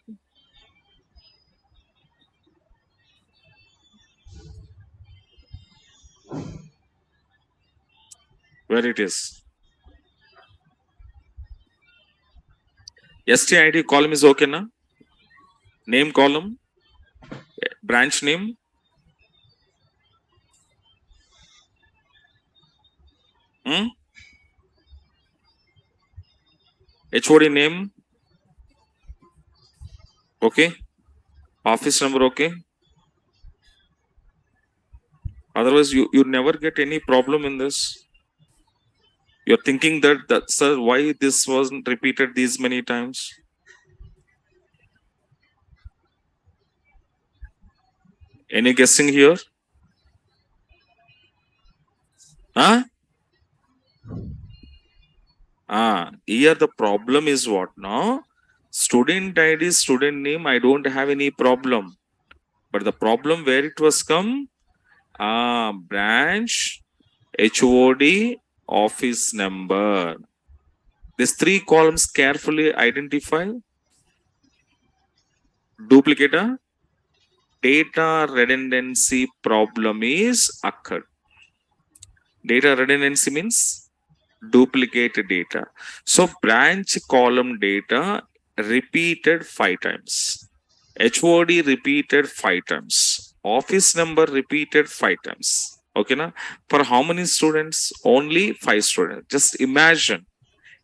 Where it is? STID column is okay, na? Name column. Branch name? HOD name? Okay. Office number, okay. Otherwise, you never get any problem in this. You're thinking that sir, why this wasn't repeated these many times? Any guessing here? Huh? Here the problem is what now? Student ID, student name, I don't have any problem. But the problem where it was come, branch, HOD, office number. These three columns carefully identify. Duplicator, data redundancy problem is occurred. Data redundancy means duplicate data. So branch column data repeated 5 times. HOD repeated 5 times. Office number repeated 5 times. Okay, na? For how many students? Only 5 students. Just imagine,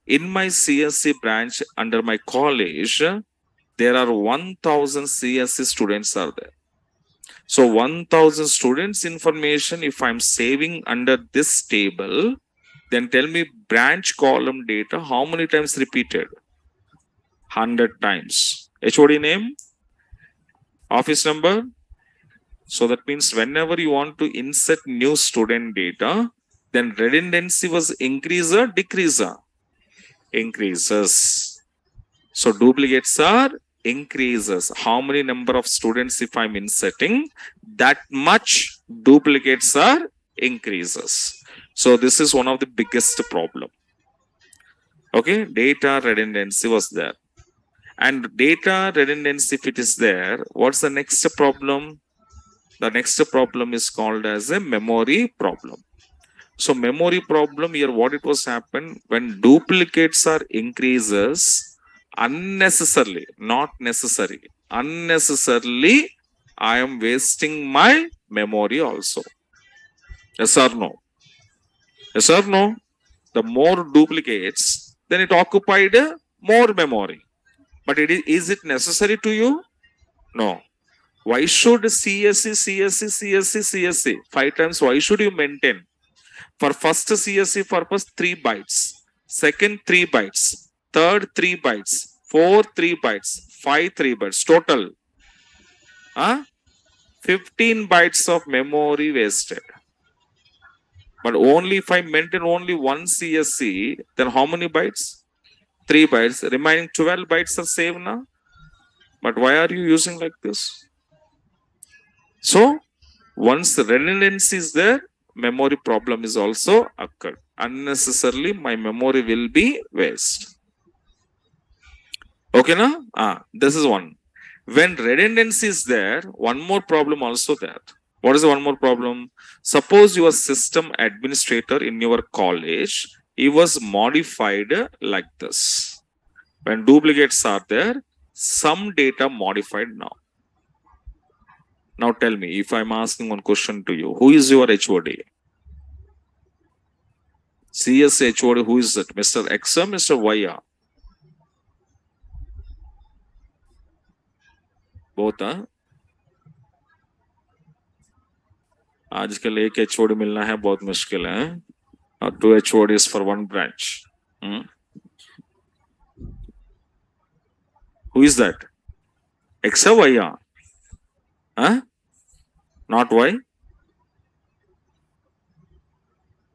in my CSC branch under my college, there are 1000 CSC students are there. So 1000 students information, if I'm saving under this table, then tell me branch column data, how many times repeated? 100 times. HOD name, office number. So that means whenever you want to insert new student data, then redundancy was increase or decrease? Increases. So duplicates are increases. How many number of students if I'm inserting, that much duplicates are increases. So this is one of the biggest problem. Okay, data redundancy was there. And data redundancy, if it is there, what's the next problem? The next problem is called as a memory problem. So memory problem here, what it was happen when duplicates are increases unnecessarily, not necessary, unnecessarily, I am wasting my memory also. Yes or no? Yes or no? The more duplicates, then it occupied more memory. But is it necessary to you? No. Why should CSC 5 times? Why should you maintain? For first CSC purpose, 3 bytes. Second, 3 bytes. Third, 3 bytes. 4, 3 bytes. 5, 3 bytes. Total 15 bytes of memory wasted. But only if I maintain only one CSC, then how many bytes? 3 bytes. Remaining 12 bytes are saved now. But why are you using like this? So once the redundancy is there, memory problem is also occurred. Unnecessarily, my memory will be waste. Okay, na? This is one. When redundancy is there, one more problem also there. What is one more problem? Suppose your system administrator in your college, he was modified like this. When duplicates are there, some data modified now. Now tell me, if I'm asking one question to you, who is your HOD? CS HOD, who is it? Mr. X or Mr. Y? Both, आजकल एक HOD मिलना है बहुत मुश्किल है, और 2 HODs for one branch. Who is that? X or Y? Not Y?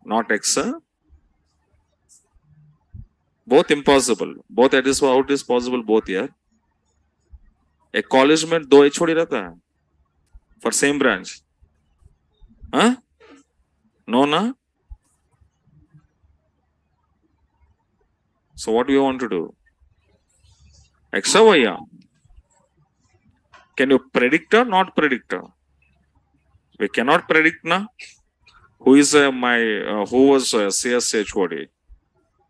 Not X? Both impossible. Both, that is how it is possible both here. एक college में 2 HOD रहता है for same branch? No, na? So what do you want to do? X or Y? Can you predict or not predict? We cannot predict, na? Who is who was CS HOD?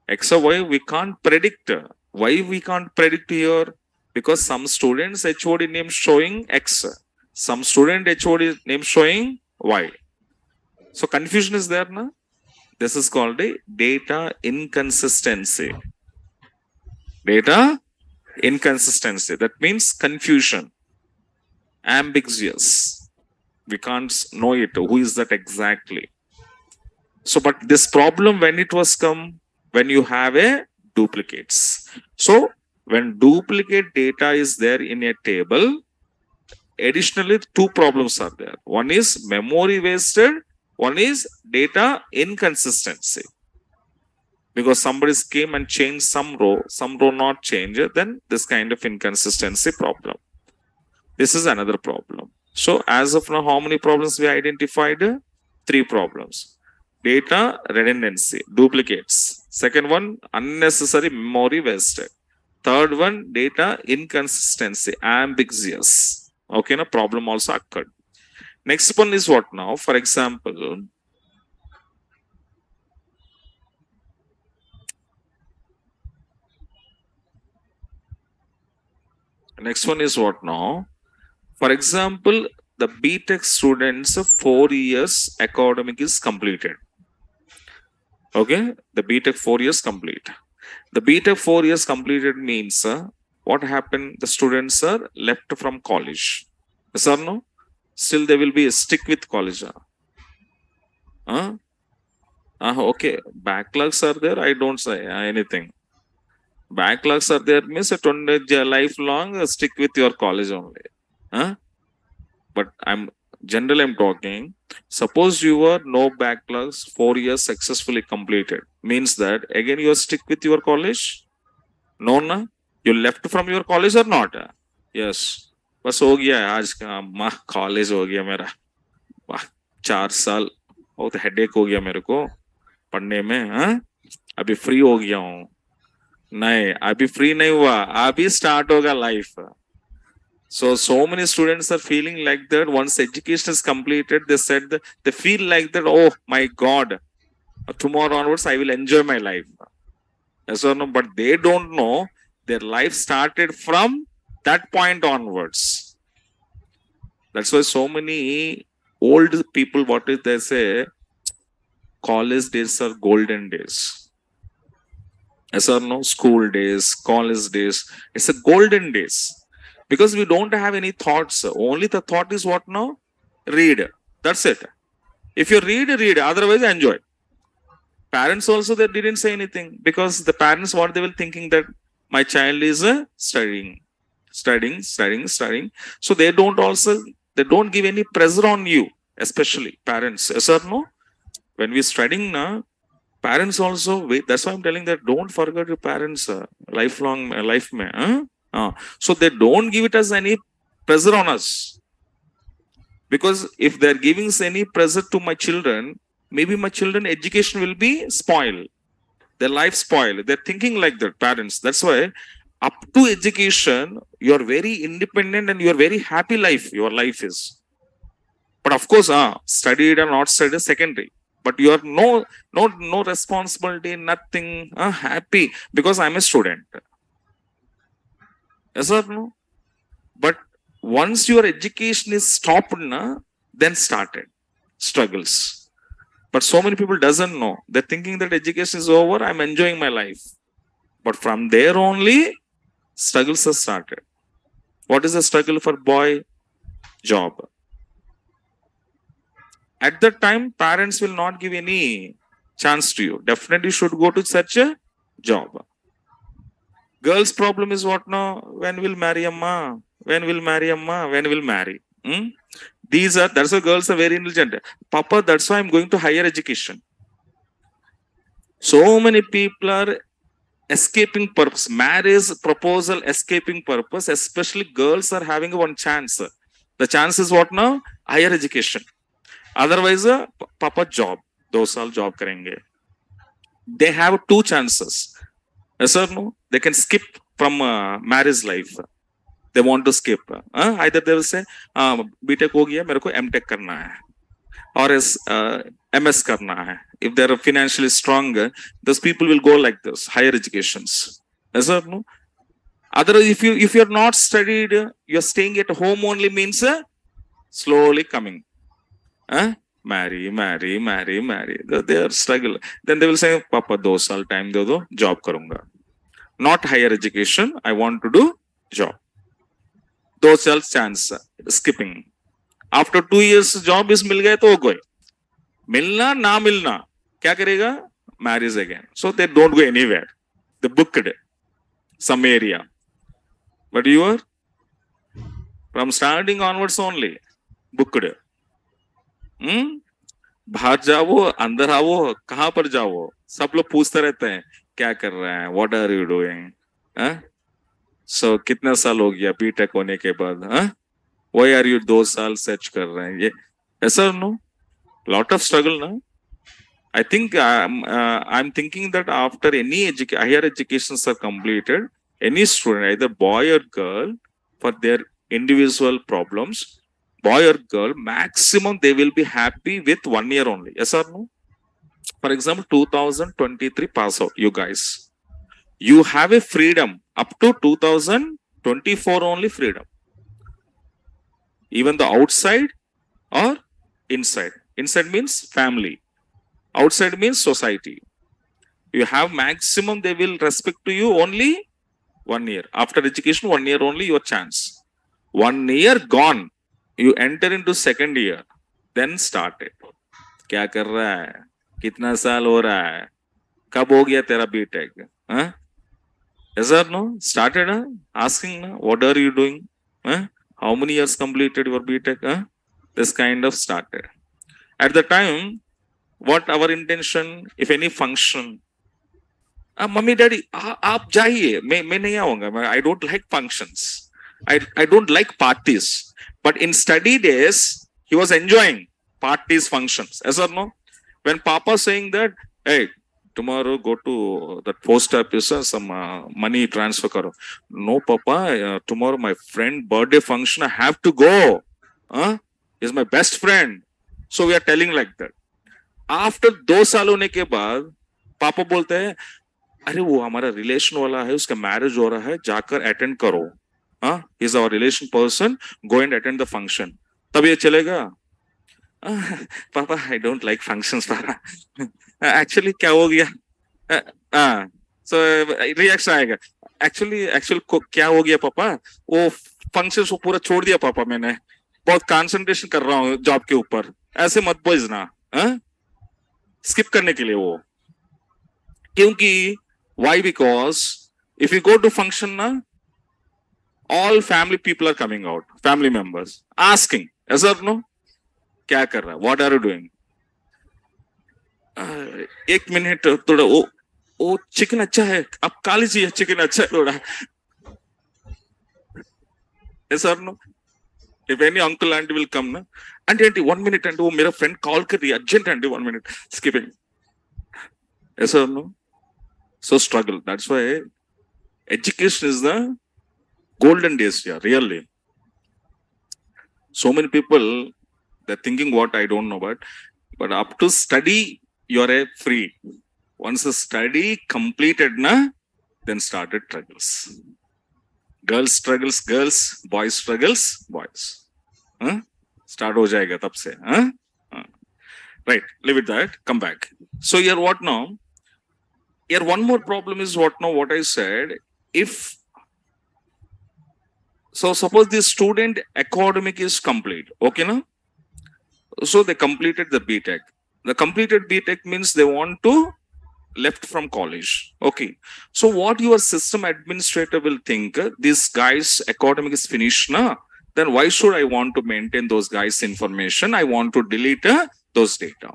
X or Y? We can't predict. Why we can't predict here? Because some students HOD name showing X, Some student HOD name showing Y. So confusion is there, na? This is called a data inconsistency. Data inconsistency. That means confusion, ambiguous. We can't know it. Who is that exactly? So, but this problem when it was come, when you have a duplicates. So when duplicate data is there in a table, additionally two problems are there. One is memory wasted, one is data inconsistency. Because somebody came and changed some row not changed, then this kind of inconsistency problem. This is another problem. So as of now, how many problems we identified? 3 problems. Data redundancy, duplicates. Second one, unnecessary memory wasted. Third one, data inconsistency, ambiguous. Okay, no problem also occurred. Next one is what now? For example, next one is what now? For example, the BTech students 4 years academic is completed. Okay, the BTech 4 years complete. The BTech 4 years completed means what happened? The students are left from college. Yes or no? Still they will be stick with college. Okay, backlogs are there. I don't say anything. Backlogs are there means lifelong stick with your college only. But I'm talking. Suppose you were no backlogs, 4 years successfully completed. Means that again you stick with your college? No, na? You left from your college or not? Yes. बस हो गया आज का college हो गया मेरा 4 साल बहुत हेडेक हो गया मेरे को पढ़ने में. अभी फ्री हो गया हूँ. नहीं, अभी फ्री नहीं हुआ, अभी स्टार्ट होगा life. So many students are feeling like that. Once education is completed, they said that they feel like that, oh my God, tomorrow onwards I will enjoy my life. Yes or no? But they don't know their life started from that point onwards. That's why so many old people, what is they say, college days are golden days. Yes or no? School days, college days, it's a golden days. Because we don't have any thoughts. Only the thought is what now? Read. That's it. If you read, otherwise enjoy. Parents also, they didn't say anything. Because the parents, what they were thinking that my child is studying. So they don't give any pressure on you. Especially parents. Yes or no? When we're studying now, parents also, wait. That's why I'm telling that don't forget your parents. Lifelong life mein. So they don't give it as any pressure on us. Because if they're giving any pressure to my children, maybe my children education will be spoiled. Their life spoiled. They're thinking like that, parents. That's why up to education, you're very independent and you're very happy life. Your life is. But of course, studied or not studied, secondary. But you are no responsibility, nothing, happy because I'm a student. Yes or no? But once your education is stopped, then started struggles. But so many people doesn't know. They're thinking that education is over, I'm enjoying my life. But from there only, struggles have started. What is the struggle for boy? Job. At that time, parents will not give any chance to you. Definitely should go to such a job. Girls' problem is what now? When will marry amma? When will marry amma? When will marry? That's why girls are very intelligent. Papa, that's why I'm going to higher education. So many people are escaping purpose. Marriage proposal escaping purpose. Especially girls are having one chance. The chance is what now? Higher education. Otherwise, papa job. 2 saal job karenge. They have 2 chances. Yes or no? They can skip from marriage life. They want to skip. Either they will say, BTech ho gaya, mere ko MTech karna hai. Or MS karna hai. If they are financially strong, those people will go like this, higher educations. Yes or no? Otherwise, if you're not studied, you're staying at home only means slowly coming. Marry. They are struggle. Then they will say, Papa, 2 saal time de do, job karunga. Not higher education. I want to do job. 2 saal chance skipping. After 2 years job is मिल गए तो हो गए. मिलना ना मिलना क्या करेगा? Marries again. So they don't go anywhere. They booked some area. But you are from starting onwards only booked. बाहर जाओ, अंदर आओ, कहाँ पर जाओ, सब लोग पूछते रहते हैं क्या कर रहे हैं, व्हाट आर यू डूइंग. सो कितना साल हो गया बीटेक होने के बाद? व्हाई आर यू 2 साल सर्च कर रहे हैं? ये ऐसा नो लॉट ऑफ स्ट्रगल ना. I think I'm thinking that after any higher educations are completed, any student, either boy or girl, for their individual problems, boy or girl, maximum they will be happy with 1 year only. Yes or no? For example, 2023 pass out, you guys. You have a freedom up to 2024 only freedom. Even the outside or inside. Inside means family. Outside means society. You have maximum, they will respect to you only 1 year. After education, 1 year only your chance. 1 year gone. You enter into second year. Then start it. क्या कर रहा है? कितना साल हो रहा है? कब हो गया तेरा BTech? Yes or no? Started asking, what are you doing? How many years completed your BTech? This kind of started. At the time, what our intention, if any function, mummy daddy आप जाइए, मैं नहीं आऊंगा. I don't like functions. I don't like parties. But in study days, he was enjoying parties, functions. Yes or no? When Papa saying that, hey, tomorrow go to that post office, some money transfer karo. No, Papa, tomorrow my friend birthday function, I have to go. He's my best friend. So we are telling like that. After 2 साल होने के बाद पापा बोलते हैं, अरे वो हमारा रिलेशन वाला है, उसका मैरिज हो रहा है, जाकर अटेंड करो. Is our relation person, go and attend the function. तब ये चलेगा? पापा आई डोंट लाइक फंक्शंस पापा. एक्चुअली क्या हो गया? सो रिएक्शन आएगा. एक्चुअली क्या हो गया पापा? वो फंक्शन को पूरा छोड़ दिया पापा मैंने, बहुत कंसंट्रेशन कर रहा हूँ जॉब के ऊपर. ऐसे मत बोलना. स्किप करने के लिए वो, क्योंकि why? Because if you go to function na, all family people are coming out, family members asking, yes or no? क्या कर रहा है? What are you doing? 1 minute थोड़ा वो चिकन अच्छा है, आप खा लीजिए, चिकन अच्छा है थोड़ा. yes or no? If any uncle auntie will come na, auntie 1 minute, and वो मेरा friend call कर रही है urgent, auntie 1 minute, skipping. Yes or no? So struggle. That's why education is the golden days here, really. So many people, they're thinking what I don't know about, but up to study, you're a free. Once the study completed na, then started struggles. Girls struggles, girls, boys struggles, boys. Start ho jayega tab se. Right, leave it that, come back. So here what now? Here one more problem is what now, what I said, if, so suppose the student academic is complete, okay na? So they completed the BTech. The completed BTech means they want to left from college. Okay. So what your system administrator will think, this guy's academic is finished na, then why should I want to maintain those guys' information? I want to delete those data.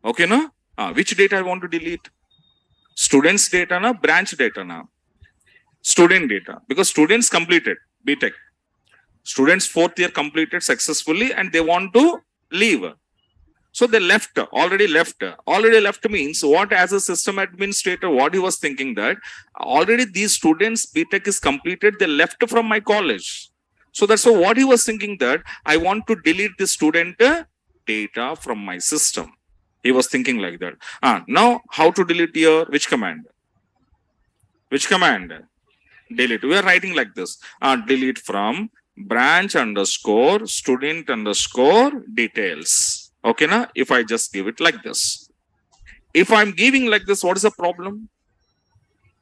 Okay na? Which data I want to delete? Students data na, branch data na? Student data. Because students completed BTech. Students 4th year completed successfully and they want to leave. So they left, already left. Already left means what, as a system administrator, what he was thinking that already these students BTech is completed, they left from my college. So that's what he was thinking, that I want to delete the student data from my system. He was thinking like that. Now how to delete here? Which command? Which command? Delete. We are writing like this. Delete from branch underscore student underscore details. Okay, na? If I just give it like this. If I'm giving like this, what is the problem?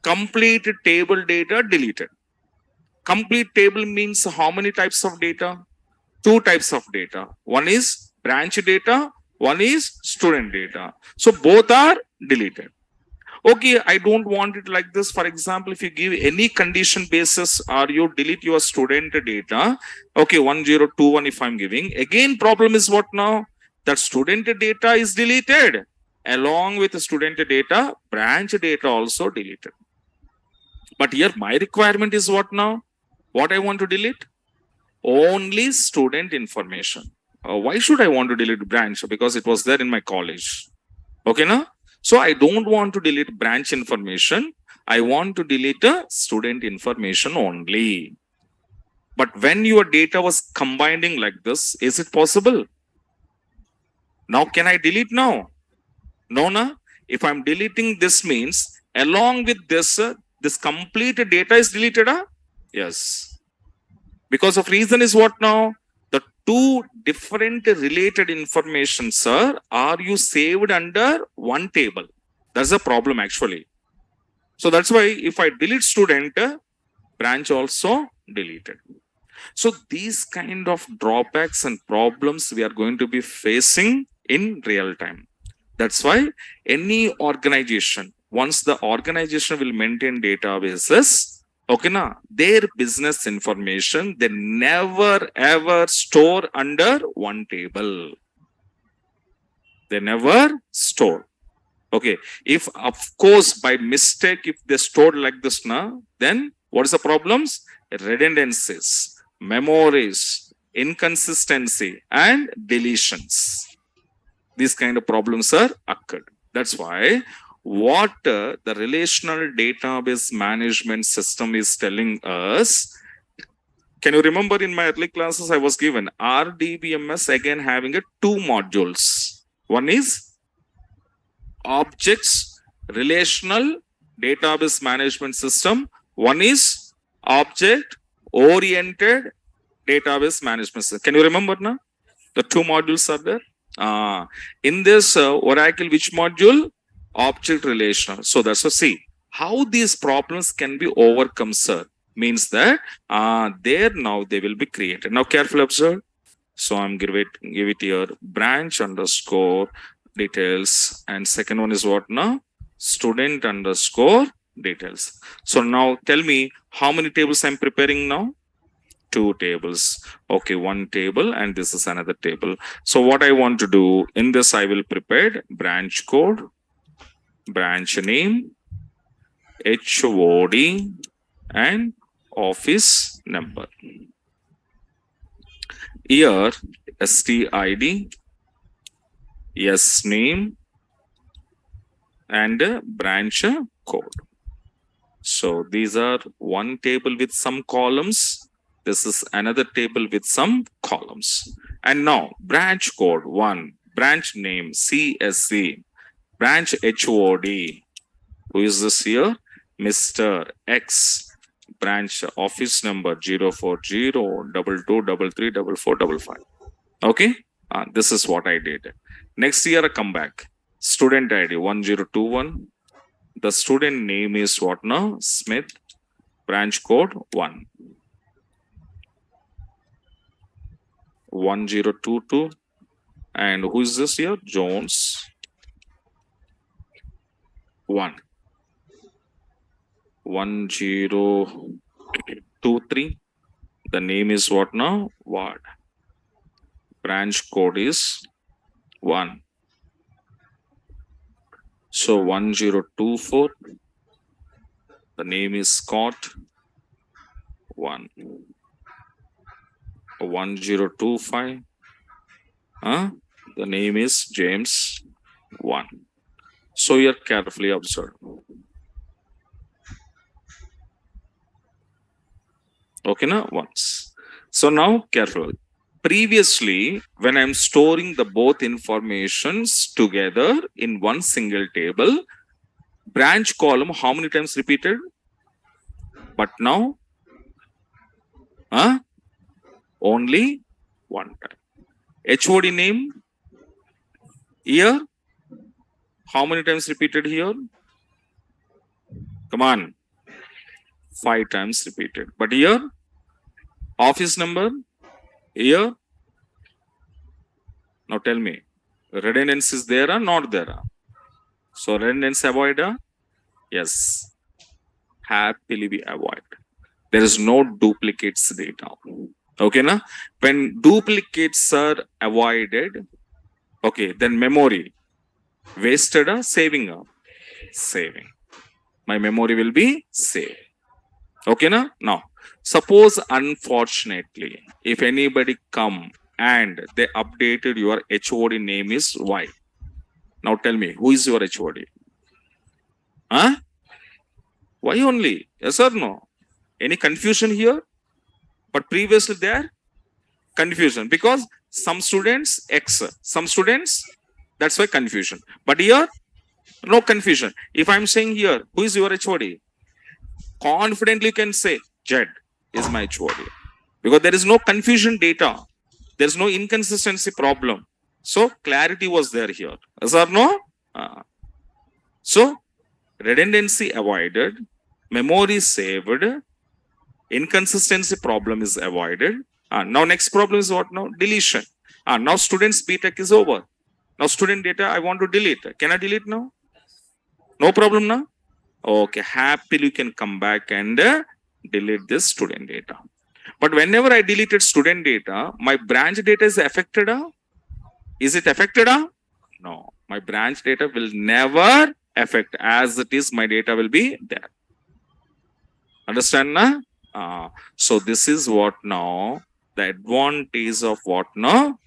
Complete table data deleted. Complete table means how many types of data? Two types of data. One is branch data, one is student data. So both are deleted. Okay, I don't want it like this. For example, if you give any condition basis or you delete your student data, okay, 1021 if I'm giving, again problem is what now? That student data is deleted. Along with the student data, branch data also deleted. But here my requirement is what now? What I want to delete? Only student information. Why should I want to delete branch? Because it was there in my college. Okay, now? So I don't want to delete branch information. I want to delete student information only. But when your data was combining like this, is it possible? Now, can I delete now? No, no. If I'm deleting this means along with this, this complete data is deleted. Yes. Because of reason is what now? The two different related information, sir, are you saved under one table? That's a problem actually. So that's why if I delete student, branch also deleted. So these kind of drawbacks and problems we are going to be facing in real time. That's why any organization, once the organization will maintain databases, okay, na, their business information, they never ever store under one table. They never store. Okay, if of course by mistake, if they stored like this now, then what is the problems? Redundancies, memories, inconsistency, and deletions. These kind of problems are occurred. That's why what the relational database management system is telling us. Can you remember in my early classes, I was given RDBMS again having two modules. One is objects relational database management system. One is object oriented database management system. Can you remember now? The two modules are there. In this Oracle, which module? Object relational. So that's a see how these problems can be overcome, sir. Means that there now they will be created. Now carefully observe. So I'm give it here branch underscore details, and second one is what now? Student underscore details. So now tell me how many tables I'm preparing now? Two tables. Okay, one table and this is another table. So what I want to do in this, I will prepare branch code, branch name, HOD, and office number. Here STID, yes name, and branch code. So these are one table with some columns. This is another table with some columns. And now branch code 1, branch name CSC, branch HOD. Who is this here? Mr. X. Branch office number 04022334455. Okay, this is what I did. Next year I come back. Student ID 1021. The student name is what now? Smith. Branch code 1. 1022. And who is this here? Jones 1. 1023. The name is what now? Ward. Branch code is 1. So 1024. The name is Scott 1. 1025. The name is James 1. So you're carefully observe. Okay, now once. So now carefully. Previously, when I'm storing the both informations together in one single table, branch column how many times repeated? But now, only one time. HOD name here, how many times repeated here? Come on, 5 times repeated. But here, office number here. Now tell me, redundancy is there or not there? So redundancy avoid? Yes, happily we avoid. There is no duplicates data. Okay, na? When duplicates are avoided, okay, then memory wasted or saving? Saving. My memory will be saved. Okay, na? Now, suppose unfortunately, if anybody come and they updated your HOD name is Y. Now tell me, who is your HOD? Huh? Why only? Yes or no? Any confusion here? But previously there, confusion. Because some students X, some students, that's why confusion. But here, no confusion. If I'm saying here, who is your HOD? Confidently can say, Z is my HOD. Because there is no confusion data. There is no inconsistency problem. So clarity was there here. Yes or no? So redundancy avoided, memory saved, inconsistency problem is avoided. Now next problem is what now? Deletion. Now students BTech is over. Now student data I want to delete. Can I delete now? No problem now? Okay, happily you can come back and delete this student data. But whenever I deleted student data, my branch data is affected. Is it affected? No, my branch data will never affect. As it is, my data will be there. Understand na? So this is what now the advantage of what now?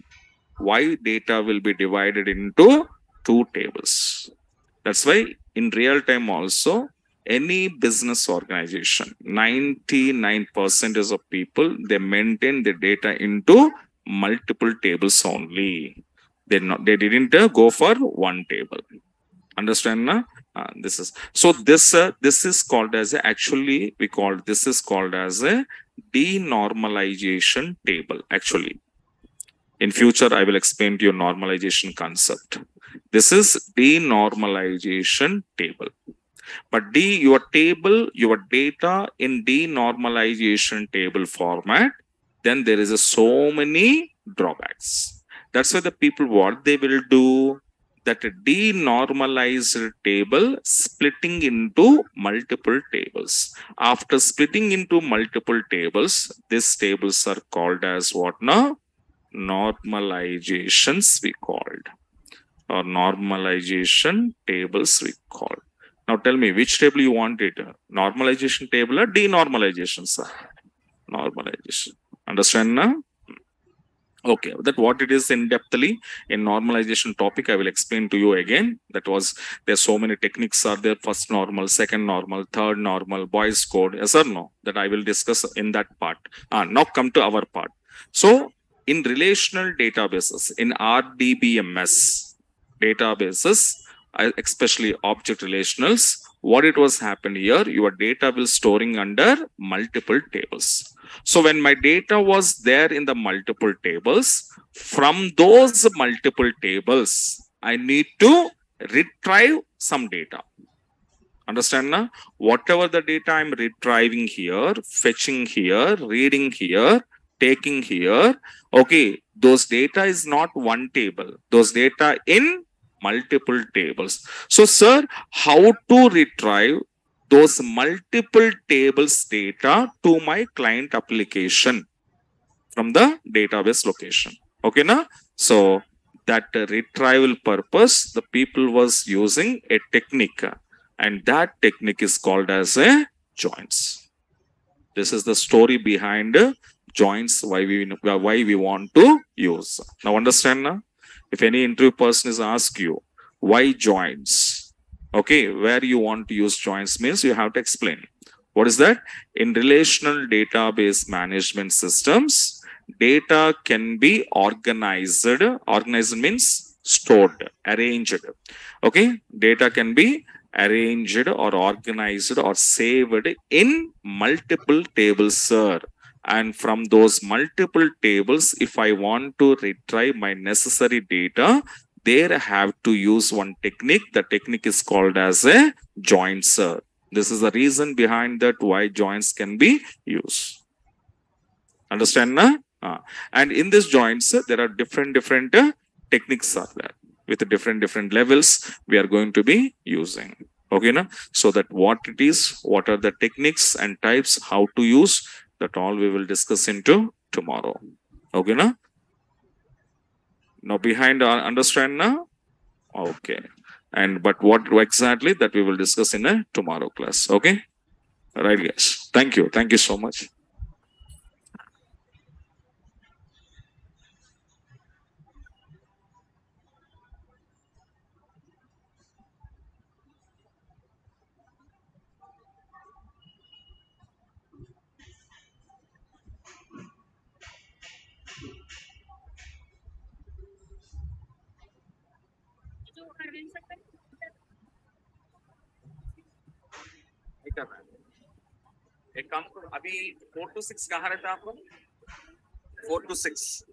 Why data will be divided into 2 tables. That's why in real time also, any business organization, 99% of people, they maintain the data into multiple tables only. They didn't go for one table. Understand na? This is so this is called as a, actually we call this is called as a denormalization table. Actually, in future I will explain to you normalization concept. This is denormalization table. But your table, your data in denormalization table format, then there is so many drawbacks. That's why the people, what they will do, that a denormalized table splitting into multiple tables. After splitting into multiple tables, these tables are called as what now? Normalizations we called, or normalization tables we called. Now tell me, which table you want it? Normalization table or denormalization, sir? Normalization. Understand now? Okay, that what it is in depthly in normalization topic, I will explain to you again. That was, there's so many techniques are there. First normal, second normal, third normal, Boy's code, yes or no? That I will discuss in that part. Now come to our part. So in relational databases, in RDBMS databases, especially object relationals, what it was happened here, your data will storing under multiple tables. So when my data was there in the multiple tables, from those multiple tables, I need to retrieve some data. Understand na? Whatever the data I'm retrieving here, fetching here, reading here, taking here, okay, those data is not one table. Those data in multiple tables. So sir, how to retrieve those multiple tables data to my client application from the database location? Okay na? So that retrieval purpose, the people was using a technique, and that technique is called as a joins. This is the story behind joins, why we want to use. Now understand na? If any interview person is ask you why joins, okay, where you want to use joins means you have to explain. What is that? In relational database management systems, data can be organized. Organized means stored, arranged. Okay, data can be arranged or organized or saved in multiple tables, sir. And from those multiple tables, if I want to retrieve my necessary data, there I have to use one technique. The technique is called as a joins. This is the reason behind that why joins can be used. Understand? Na? And in this joins, there are different techniques are there with different levels we are going to be using. Okay, na? So that what it is, what are the techniques and types, how to use, that all we will discuss into tomorrow. Okay, na? Now behind understand now? Okay. And but what exactly that we will discuss in a tomorrow class. Okay. Right, guys. Thank you. Thank you so much. एक काम करो, अभी 4 to 6 कहाँ रहता है आप लोग? 4 to 6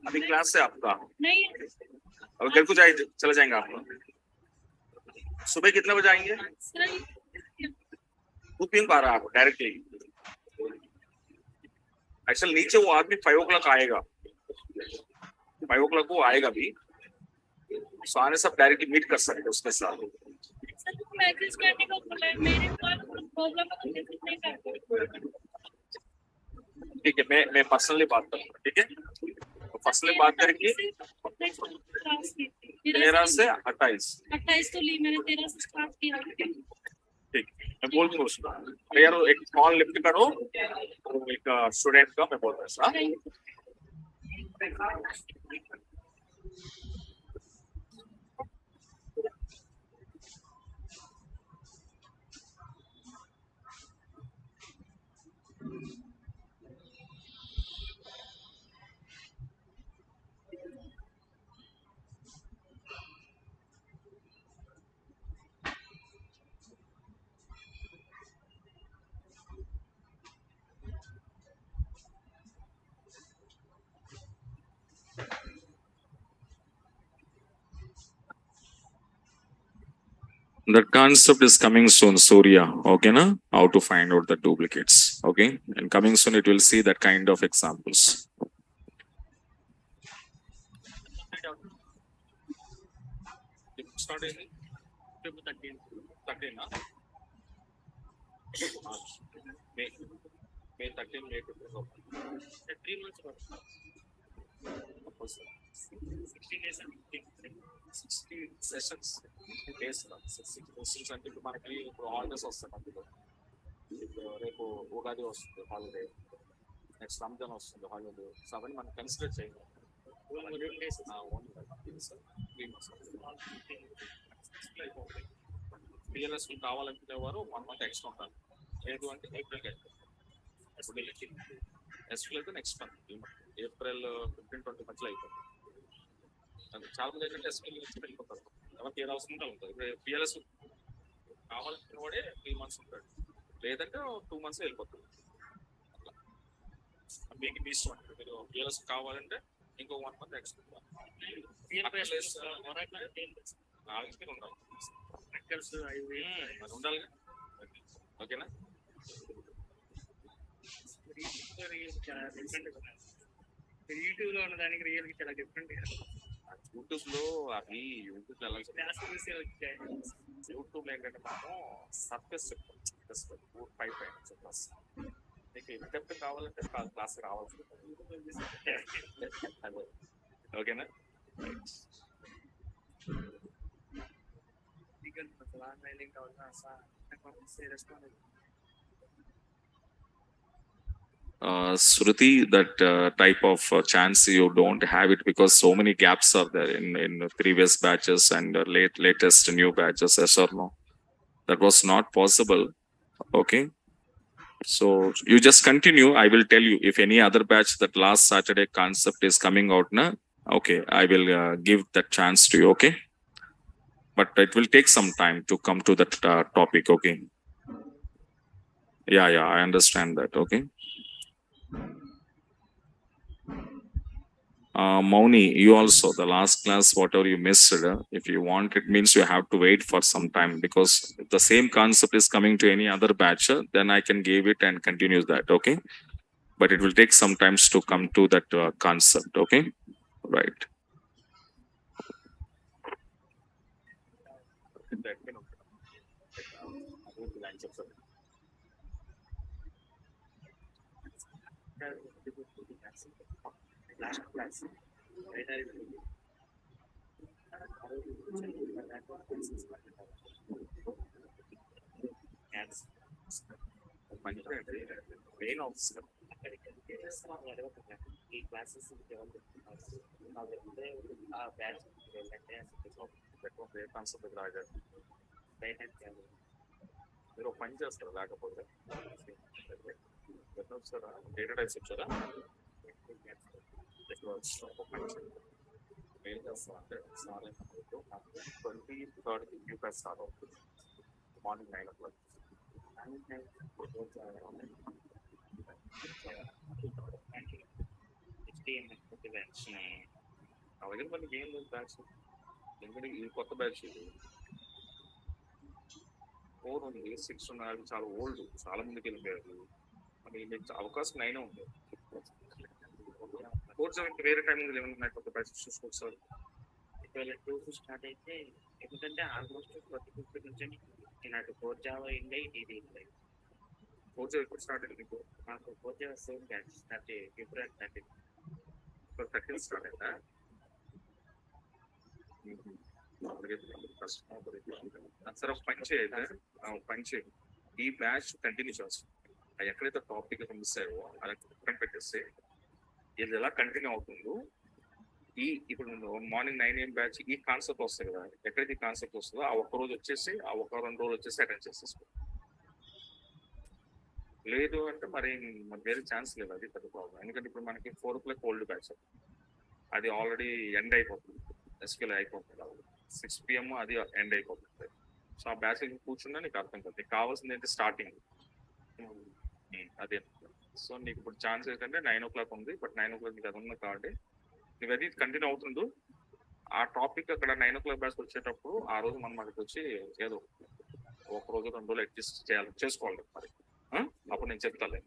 अभी क्लास है आपका? नहीं, अब घर को चले जाएंगे आप लोग? सुबह कितने बजे आएंगे? बुकिंग आ रहा है आपको डायरेक्टली? एक्चुअली नीचे वो आदमी 5 o'clock आएगा, 5 o'clock वो आएगा भी, सो आने सब डायरेक्टली मीट कर सकते हैं उसके साथ। मैसेज करने को बोला है, मेरे पास प्रॉब्लम है तो मैसेज नहीं करते। ठीक है, मैं पर्सनली बात करूंगा, ठीक है? तो पर्सनली बात करेंगे 13 से 28 तो ली मैंने, 13 से स्टार्ट किया। ठीक, मैं बोल दूंगा उसको यार एक कॉल लिफ्ट करो, एक स्टूडेंट का मैं बोल रहा हूँ। That concept is coming soon, Surya. Okay, na? How to find out the duplicates. Okay, and coming soon, it will see that kind of examples. Starting May 13, May 3 months. 60 days and 60 sessions days 60 sessions అంటే ఇప్పుడు మనకి ఇప్పుడు holidays వస్తాయి మధ్యలో. రేపు ఉగాది వస్తుంది holiday, next Ramzan వస్తుంది holiday, so అవన్నీ మనం కన్సిడర్ చేయాలి. పిఎల్ఎస్ కావాలనుకునే వారు 1 month ఎక్స్ట్రా ఉంటారు. లేదు అంటే ఏప్రిల్ ఇప్పుడు ఎస్ప్రిల్ అయితే నెక్స్ట్ మంత్ ఏప్రిల్ 15-20 మధ్యలో అయిపోతుంది. చాలా మంది ఏంటంటే ఎస్పీఎల్ నుంచి వెళ్ళిపోతారు, ఎవరికి ఏది అవసరం ఉంటుంది. ఇప్పుడు పిఎల్ఎస్ కావాలనుకున్న వాడే 3 months ఉంటాడు, లేదంటే 2 months వెళ్ళిపోతుంది. అట్లా మీకు మీ ఇష్టం అంటే మీరు పిఎల్ఎస్ కావాలంటే ఇంకో 1 month ఎక్స్ట్రా ఉండాలి, మరి ఉండాలి. ఓకేనా? యూట్యూబ్ లో ఉన్న దానికి రియల్ గా చాలా డిఫరెంట్. యూట్యూబ్ లో అవి యూట్యూబ్ లో ఏంటంటే మనం సర్ఫేస్ చెప్తాం, 5 ప్లస్ మీకు ఎంత కావాలంటే క్లాస్ రావాల్సి ఉంటుంది. ఓకేనా? Shruti, that type of chance you don't have it because so many gaps are there in previous batches and latest new batches. Yes or no? That was not possible. Okay, so you just continue. I will tell you if any other batch that last Saturday concept is coming out now. Okay, I will give that chance to you. Okay, but it will take some time to come to that topic. Okay, yeah, I understand that. Okay. Mauni, you also, the last class, whatever you missed, if you want, it means you have to wait for some time, because if the same concept is coming to any other batch, then I can give it and continue that. Okay. But it will take some times to come to that concept. Okay. Right. మీరు పని చేస్తారు లేకపోతే data types వచ్చారా ఏం చేస్తాం అంటే sir 23rd UPS start అవుతుంది morning 9 o'clock. అలాగే మనకి ఏం లేదు బ్యాచ్, ఎందుకంటే ఇది కొత్త బ్యాచ్, ఇది 4 ఉంది, 6 ఉన్నారు, చాలా ఓల్డ్, చాలా మందికి వెళ్ళిపోయారు. మరి మీకు అవకాశం 9 ఉంది. కోర్స్ వేరే టైమింగ్ ఏమైనా ఉన్నాయి కొత్త బ్యాచ్ చూసుకోవచ్చు సార్. ఒకవేళ 2 స్టార్ట్ అయితే ఎందుకంటే ఆల్మోస్ట్ 20 నుంచి నాకు 4 జావా ఇండే ఇది ఇండే. 4 జావా ఎప్పుడు స్టార్ట్ అయింది మీకు? నాకు 4 జావా సేమ్ బ్యాచ్ స్టార్ట్ ఫిబ్రవరి 30 స్టార్ట్ అయిందా? సార్ ఒక పని చేయైతే పని చేయి, ఈ బ్యాచ్ కంటిన్యూ చేస్తాం. ఎక్కడైతే టాపిక్ మిస్ అయ్యో అలా పక్కన పెట్టేస్తే ఇది ఎలా కంటిన్యూ అవుతుందో, ఇప్పుడు మార్నింగ్ 9 AM బ్యాచ్ ఈ కాన్సెప్ట్ వస్తాయి కదా, ఎక్కడైతే ఈ కాన్సెప్ట్ వస్తుందో ఆ ఒక్క రోజు వచ్చేసి, ఆ ఒక 2 రోజులు వచ్చేసి అటెండ్ చేసేసుకో. లేదు అంటే మరి వేరే ఛాన్స్ లేదు, అది పెద్ద ప్రాబ్లం. ఎందుకంటే ఇప్పుడు మనకి 4 o'clock ఓల్డ్ బ్యాచ్, అది ఆల్రెడీ ఎండ్ అయిపోతుంది, ఎస్క్యూఎల్ అయిపోతుంది, 6 PM అది ఎండ్ అయిపోతుంది. సో ఆ బ్యాచ్ కూర్చున్నా నీకు అర్థం కాదు, నీకు కావాల్సింది ఏంటి స్టార్టింగ్ అదే. సో నీకు ఇప్పుడు ఛాన్స్ ఏంటంటే 9 o'clock ఉంది, బట్ 9 o'clock నీకు అది ఉంది కాబట్టి నువ్వు అది కంటిన్యూ అవుతుండు. ఆ టాపిక్ అక్కడ 9 o'clock బ్యాచ్ వచ్చేటప్పుడు ఆ రోజు మనం మనకి వచ్చి ఏదో 1 రోజు 2 రోజులు అడ్జస్ట్ చేసుకోవాలి మరి, అప్పుడు నేను చెప్తాను.